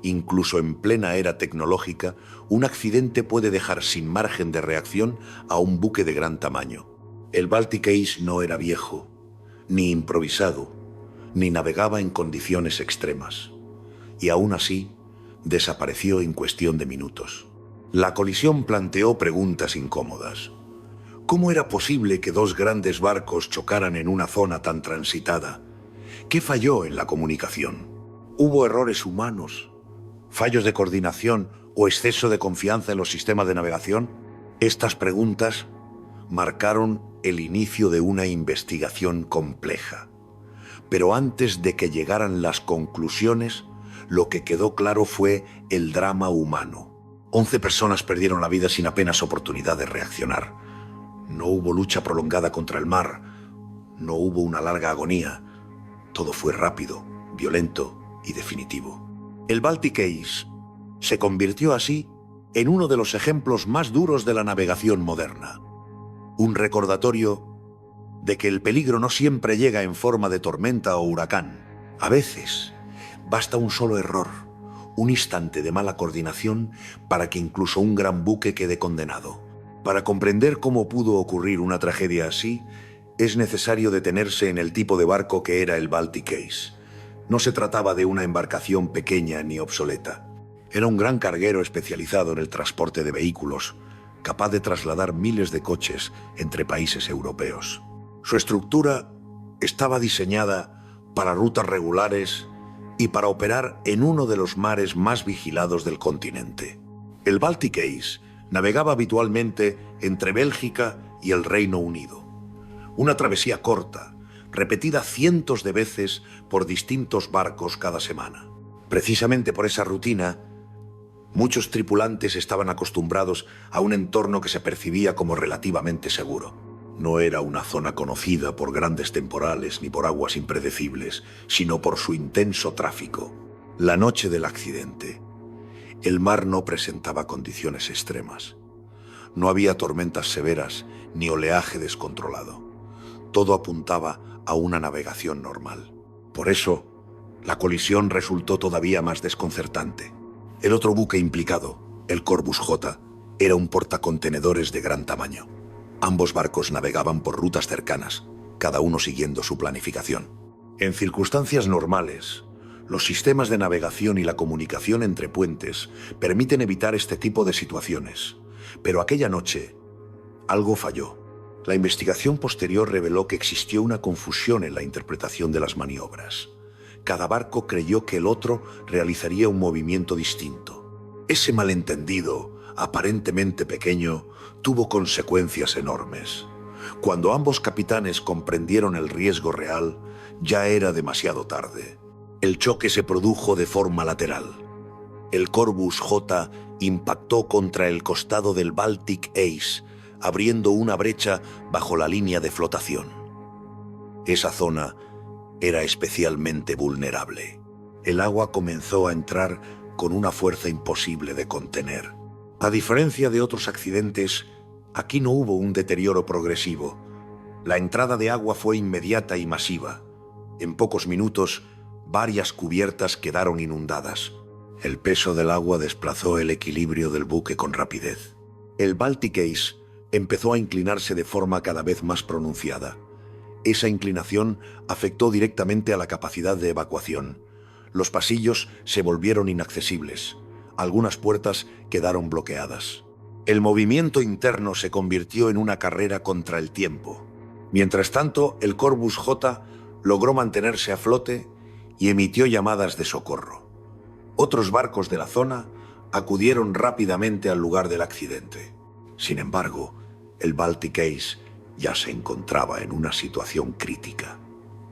Incluso en plena era tecnológica, un accidente puede dejar sin margen de reacción a un buque de gran tamaño. El Baltic Ace no era viejo, ni improvisado, ni navegaba en condiciones extremas. Y aún así, desapareció en cuestión de minutos. La colisión planteó preguntas incómodas. ¿Cómo era posible que dos grandes barcos chocaran en una zona tan transitada? ¿Qué falló en la comunicación? ¿Hubo errores humanos, fallos de coordinación o exceso de confianza en los sistemas de navegación? Estas preguntas marcaron el inicio de una investigación compleja. Pero antes de que llegaran las conclusiones, lo que quedó claro fue el drama humano. 11 personas perdieron la vida sin apenas oportunidad de reaccionar. No hubo lucha prolongada contra el mar, no hubo una larga agonía. Todo fue rápido, violento y definitivo. El Baltic Ace se convirtió así en uno de los ejemplos más duros de la navegación moderna. Un recordatorio de que el peligro no siempre llega en forma de tormenta o huracán. A veces basta un solo error, un instante de mala coordinación para que incluso un gran buque quede condenado. Para comprender cómo pudo ocurrir una tragedia así, es necesario detenerse en el tipo de barco que era el Baltic Ace. No se trataba de una embarcación pequeña ni obsoleta. Era un gran carguero especializado en el transporte de vehículos, capaz de trasladar miles de coches entre países europeos. Su estructura estaba diseñada para rutas regulares y para operar en uno de los mares más vigilados del continente. El Baltic Ace navegaba habitualmente entre Bélgica y el Reino Unido. Una travesía corta, repetida cientos de veces por distintos barcos cada semana. Precisamente por esa rutina, muchos tripulantes estaban acostumbrados a un entorno que se percibía como relativamente seguro. No era una zona conocida por grandes temporales ni por aguas impredecibles, sino por su intenso tráfico. La noche del accidente, el mar no presentaba condiciones extremas. No había tormentas severas ni oleaje descontrolado. Todo apuntaba a una navegación normal. Por eso, la colisión resultó todavía más desconcertante. El otro buque implicado, el Corvus J, era un portacontenedores de gran tamaño. Ambos barcos navegaban por rutas cercanas, cada uno siguiendo su planificación. En circunstancias normales, los sistemas de navegación y la comunicación entre puentes permiten evitar este tipo de situaciones. Pero aquella noche, algo falló. La investigación posterior reveló que existió una confusión en la interpretación de las maniobras. Cada barco creyó que el otro realizaría un movimiento distinto. Ese malentendido, aparentemente pequeño, tuvo consecuencias enormes. Cuando ambos capitanes comprendieron el riesgo real, ya era demasiado tarde. El choque se produjo de forma lateral. El Corvus J impactó contra el costado del Baltic Ace, abriendo una brecha bajo la línea de flotación. Esa zona era especialmente vulnerable. El agua comenzó a entrar con una fuerza imposible de contener. A diferencia de otros accidentes, aquí no hubo un deterioro progresivo. La entrada de agua fue inmediata y masiva. En pocos minutos, varias cubiertas quedaron inundadas. El peso del agua desplazó el equilibrio del buque con rapidez. El Baltic Ace empezó a inclinarse de forma cada vez más pronunciada. Esa inclinación afectó directamente a la capacidad de evacuación. Los pasillos se volvieron inaccesibles. Algunas puertas quedaron bloqueadas. El movimiento interno se convirtió en una carrera contra el tiempo. Mientras tanto, el Corvus J logró mantenerse a flote y emitió llamadas de socorro. Otros barcos de la zona acudieron rápidamente al lugar del accidente. Sin embargo, el Baltic Ace ya se encontraba en una situación crítica.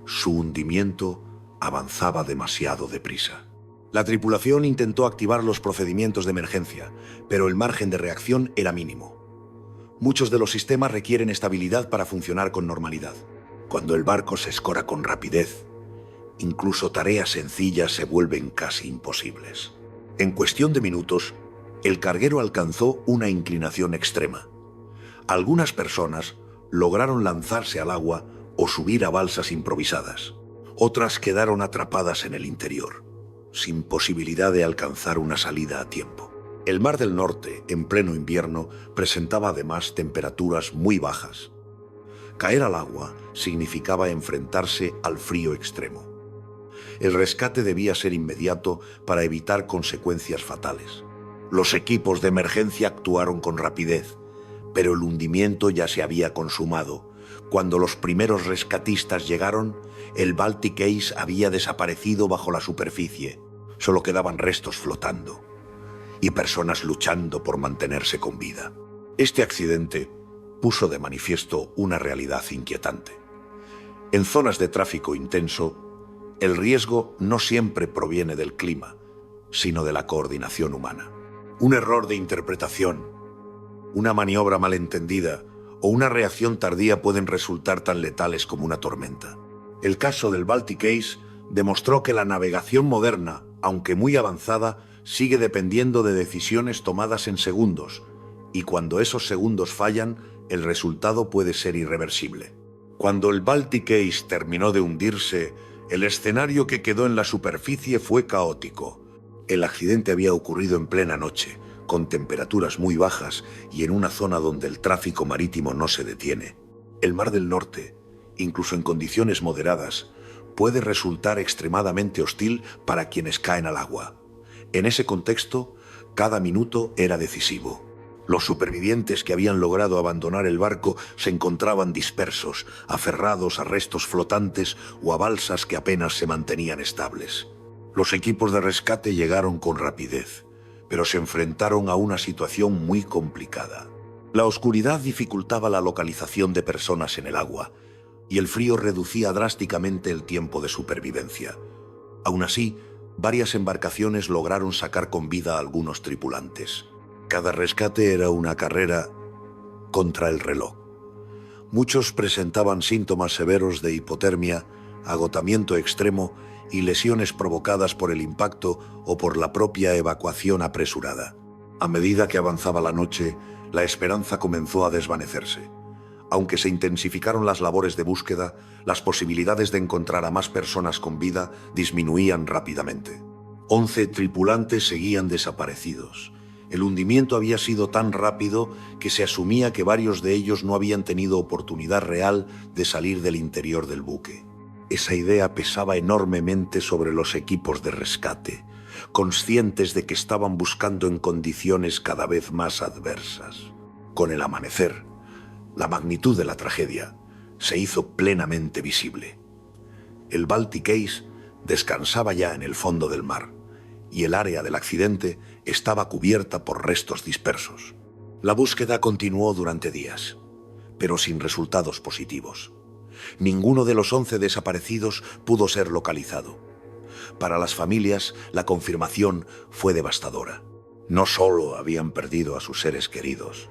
Su hundimiento avanzaba demasiado deprisa. La tripulación intentó activar los procedimientos de emergencia, pero el margen de reacción era mínimo. Muchos de los sistemas requieren estabilidad para funcionar con normalidad. Cuando el barco se escora con rapidez, incluso tareas sencillas se vuelven casi imposibles. En cuestión de minutos, el carguero alcanzó una inclinación extrema. Algunas personas lograron lanzarse al agua o subir a balsas improvisadas. Otras quedaron atrapadas en el interior, sin posibilidad de alcanzar una salida a tiempo. El Mar del Norte, en pleno invierno, presentaba además temperaturas muy bajas. Caer al agua significaba enfrentarse al frío extremo. El rescate debía ser inmediato para evitar consecuencias fatales. Los equipos de emergencia actuaron con rapidez, pero el hundimiento ya se había consumado. Cuando los primeros rescatistas llegaron, el Baltic Ace había desaparecido bajo la superficie. Solo quedaban restos flotando y personas luchando por mantenerse con vida. Este accidente puso de manifiesto una realidad inquietante. En zonas de tráfico intenso, el riesgo no siempre proviene del clima, sino de la coordinación humana. Un error de interpretación, una maniobra malentendida o una reacción tardía pueden resultar tan letales como una tormenta. El caso del Baltic Ace demostró que la navegación moderna, aunque muy avanzada, sigue dependiendo de decisiones tomadas en segundos, y cuando esos segundos fallan, el resultado puede ser irreversible. Cuando el Baltic Ace terminó de hundirse, el escenario que quedó en la superficie fue caótico. El accidente había ocurrido en plena noche, con temperaturas muy bajas y en una zona donde el tráfico marítimo no se detiene. El Mar del Norte, incluso en condiciones moderadas, puede resultar extremadamente hostil para quienes caen al agua. En ese contexto, cada minuto era decisivo. Los supervivientes que habían logrado abandonar el barco se encontraban dispersos, aferrados a restos flotantes o a balsas que apenas se mantenían estables. Los equipos de rescate llegaron con rapidez, pero se enfrentaron a una situación muy complicada. La oscuridad dificultaba la localización de personas en el agua, y el frío reducía drásticamente el tiempo de supervivencia. Aún así, varias embarcaciones lograron sacar con vida a algunos tripulantes. Cada rescate era una carrera contra el reloj. Muchos presentaban síntomas severos de hipotermia, agotamiento extremo y lesiones provocadas por el impacto o por la propia evacuación apresurada. A medida que avanzaba la noche, la esperanza comenzó a desvanecerse. Aunque se intensificaron las labores de búsqueda, las posibilidades de encontrar a más personas con vida disminuían rápidamente. 11 tripulantes seguían desaparecidos. El hundimiento había sido tan rápido que se asumía que varios de ellos no habían tenido oportunidad real de salir del interior del buque. Esa idea pesaba enormemente sobre los equipos de rescate, conscientes de que estaban buscando en condiciones cada vez más adversas. Con el amanecer, la magnitud de la tragedia se hizo plenamente visible. El Baltic Ace descansaba ya en el fondo del mar, y el área del accidente estaba cubierta por restos dispersos. La búsqueda continuó durante días, pero sin resultados positivos. Ninguno de los 11 desaparecidos pudo ser localizado. Para las familias, la confirmación fue devastadora. No solo habían perdido a sus seres queridos,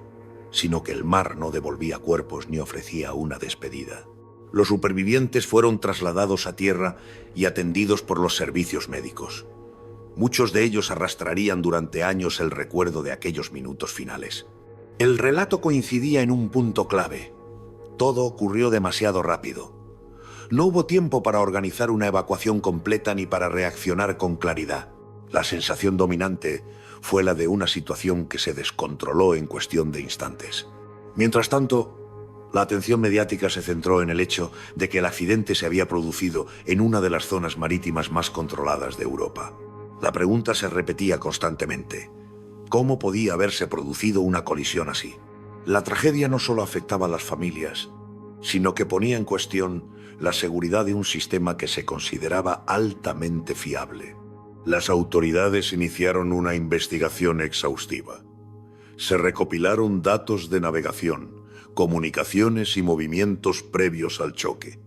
sino que el mar no devolvía cuerpos ni ofrecía una despedida. Los supervivientes fueron trasladados a tierra y atendidos por los servicios médicos. Muchos de ellos arrastrarían durante años el recuerdo de aquellos minutos finales. El relato coincidía en un punto clave. Todo ocurrió demasiado rápido. No hubo tiempo para organizar una evacuación completa ni para reaccionar con claridad. La sensación dominante fue la de una situación que se descontroló en cuestión de instantes. Mientras tanto, la atención mediática se centró en el hecho de que el accidente se había producido en una de las zonas marítimas más controladas de Europa. La pregunta se repetía constantemente: ¿cómo podía haberse producido una colisión así? La tragedia no solo afectaba a las familias, sino que ponía en cuestión la seguridad de un sistema que se consideraba altamente fiable. Las autoridades iniciaron una investigación exhaustiva. Se recopilaron datos de navegación, comunicaciones y movimientos previos al choque.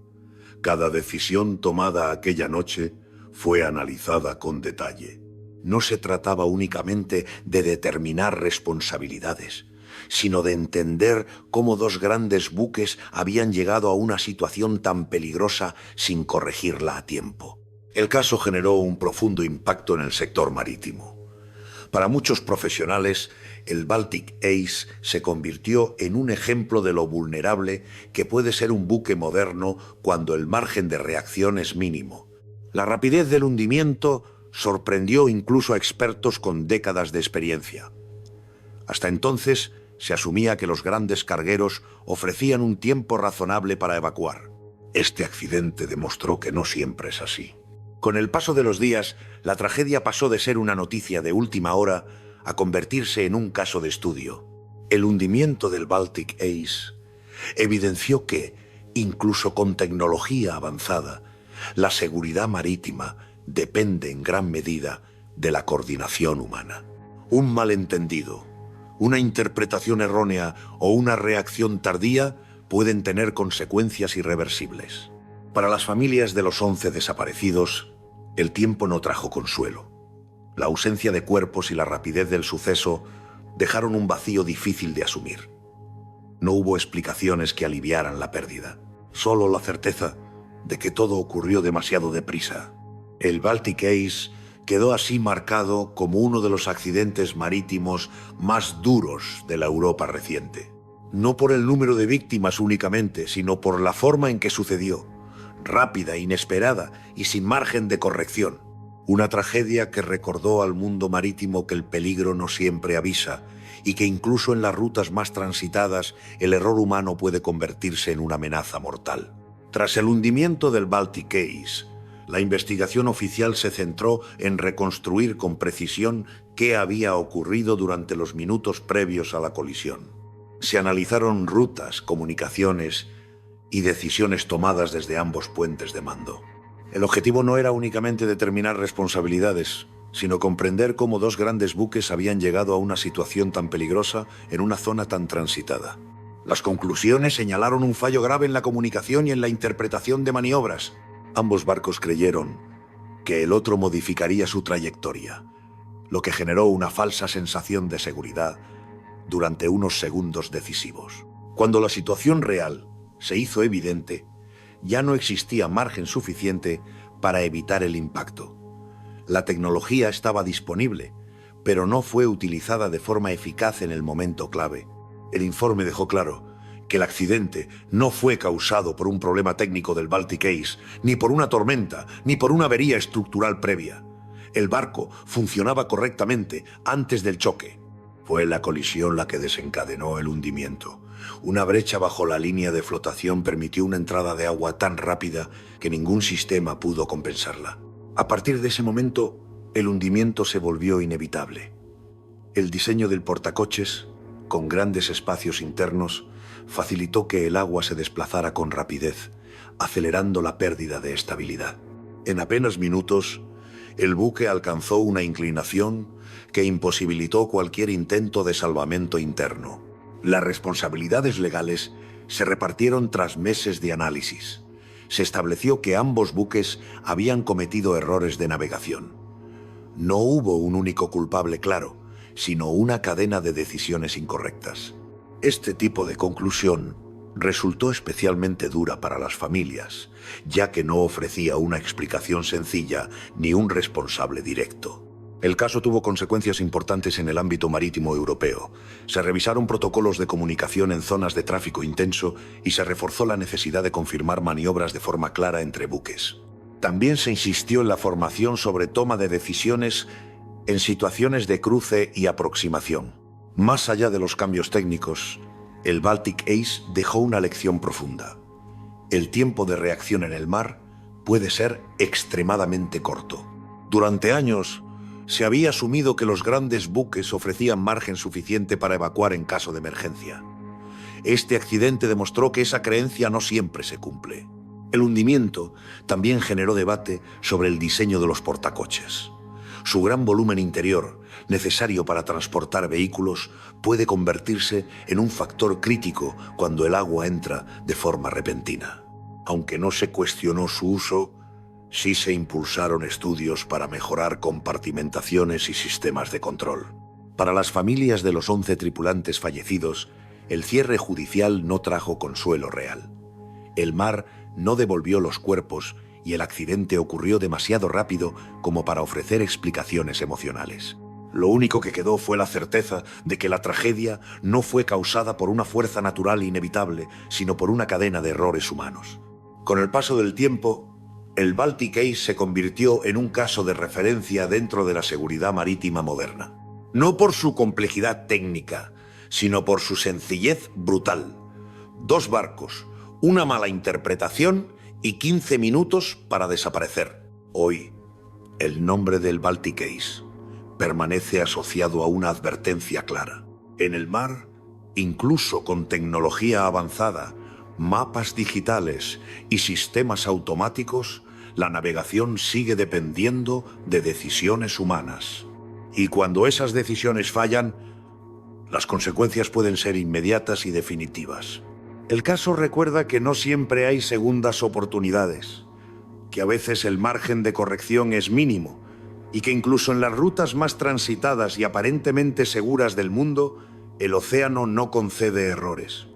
Cada decisión tomada aquella noche fue analizada con detalle. No se trataba únicamente de determinar responsabilidades, sino de entender cómo dos grandes buques habían llegado a una situación tan peligrosa sin corregirla a tiempo. El caso generó un profundo impacto en el sector marítimo. Para muchos profesionales, el Baltic Ace se convirtió en un ejemplo de lo vulnerable que puede ser un buque moderno cuando el margen de reacción es mínimo. La rapidez del hundimiento sorprendió incluso a expertos con décadas de experiencia. Hasta entonces, se asumía que los grandes cargueros ofrecían un tiempo razonable para evacuar. Este accidente demostró que no siempre es así. Con el paso de los días, la tragedia pasó de ser una noticia de última hora a convertirse en un caso de estudio. El hundimiento del Baltic Ace evidenció que, incluso con tecnología avanzada, la seguridad marítima depende en gran medida de la coordinación humana. Un malentendido, una interpretación errónea o una reacción tardía pueden tener consecuencias irreversibles. Para las familias de los 11 desaparecidos, el tiempo no trajo consuelo. La ausencia de cuerpos y la rapidez del suceso dejaron un vacío difícil de asumir. No hubo explicaciones que aliviaran la pérdida, solo la certeza de que todo ocurrió demasiado deprisa. El Baltic Ace quedó así marcado como uno de los accidentes marítimos más duros de la Europa reciente. No por el número de víctimas únicamente, sino por la forma en que sucedió, rápida, inesperada y sin margen de corrección. Una tragedia que recordó al mundo marítimo que el peligro no siempre avisa y que incluso en las rutas más transitadas el error humano puede convertirse en una amenaza mortal. Tras el hundimiento del Baltic Ace, la investigación oficial se centró en reconstruir con precisión qué había ocurrido durante los minutos previos a la colisión. Se analizaron rutas, comunicaciones y decisiones tomadas desde ambos puentes de mando. El objetivo no era únicamente determinar responsabilidades, sino comprender cómo dos grandes buques habían llegado a una situación tan peligrosa en una zona tan transitada. Las conclusiones señalaron un fallo grave en la comunicación y en la interpretación de maniobras. Ambos barcos creyeron que el otro modificaría su trayectoria, lo que generó una falsa sensación de seguridad durante unos segundos decisivos. Cuando la situación real se hizo evidente, ya no existía margen suficiente para evitar el impacto. La tecnología estaba disponible, pero no fue utilizada de forma eficaz en el momento clave. El informe dejó claro que el accidente no fue causado por un problema técnico del Baltic Ace, ni por una tormenta, ni por una avería estructural previa. El barco funcionaba correctamente antes del choque. Fue la colisión la que desencadenó el hundimiento. Una brecha bajo la línea de flotación permitió una entrada de agua tan rápida que ningún sistema pudo compensarla. A partir de ese momento, el hundimiento se volvió inevitable. El diseño del portacoches, con grandes espacios internos, facilitó que el agua se desplazara con rapidez, acelerando la pérdida de estabilidad. En apenas minutos, el buque alcanzó una inclinación que imposibilitó cualquier intento de salvamento interno. Las responsabilidades legales se repartieron tras meses de análisis. Se estableció que ambos buques habían cometido errores de navegación. No hubo un único culpable claro, sino una cadena de decisiones incorrectas. Este tipo de conclusión resultó especialmente dura para las familias, ya que no ofrecía una explicación sencilla ni un responsable directo. El caso tuvo consecuencias importantes en el ámbito marítimo europeo. Se revisaron protocolos de comunicación en zonas de tráfico intenso y se reforzó la necesidad de confirmar maniobras de forma clara entre buques. También se insistió en la formación sobre toma de decisiones en situaciones de cruce y aproximación. Más allá de los cambios técnicos, el Baltic Ace dejó una lección profunda. El tiempo de reacción en el mar puede ser extremadamente corto. Durante años, se había asumido que los grandes buques ofrecían margen suficiente para evacuar en caso de emergencia. Este accidente demostró que esa creencia no siempre se cumple. El hundimiento también generó debate sobre el diseño de los portacoches. Su gran volumen interior, necesario para transportar vehículos, puede convertirse en un factor crítico cuando el agua entra de forma repentina. Aunque no se cuestionó su uso, sí se impulsaron estudios para mejorar compartimentaciones y sistemas de control. Para las familias de los 11 tripulantes fallecidos, el cierre judicial no trajo consuelo real. El mar no devolvió los cuerpos y el accidente ocurrió demasiado rápido como para ofrecer explicaciones emocionales. Lo único que quedó fue la certeza de que la tragedia no fue causada por una fuerza natural inevitable, sino por una cadena de errores humanos. Con el paso del tiempo, el Baltic Ace se convirtió en un caso de referencia dentro de la seguridad marítima moderna. No por su complejidad técnica, sino por su sencillez brutal. 2 barcos, una mala interpretación y 15 minutos para desaparecer. Hoy, el nombre del Baltic Ace permanece asociado a una advertencia clara. En el mar, incluso con tecnología avanzada, mapas digitales y sistemas automáticos, la navegación sigue dependiendo de decisiones humanas. Y cuando esas decisiones fallan, las consecuencias pueden ser inmediatas y definitivas. El caso recuerda que no siempre hay segundas oportunidades, que a veces el margen de corrección es mínimo y que incluso en las rutas más transitadas y aparentemente seguras del mundo, el océano no concede errores.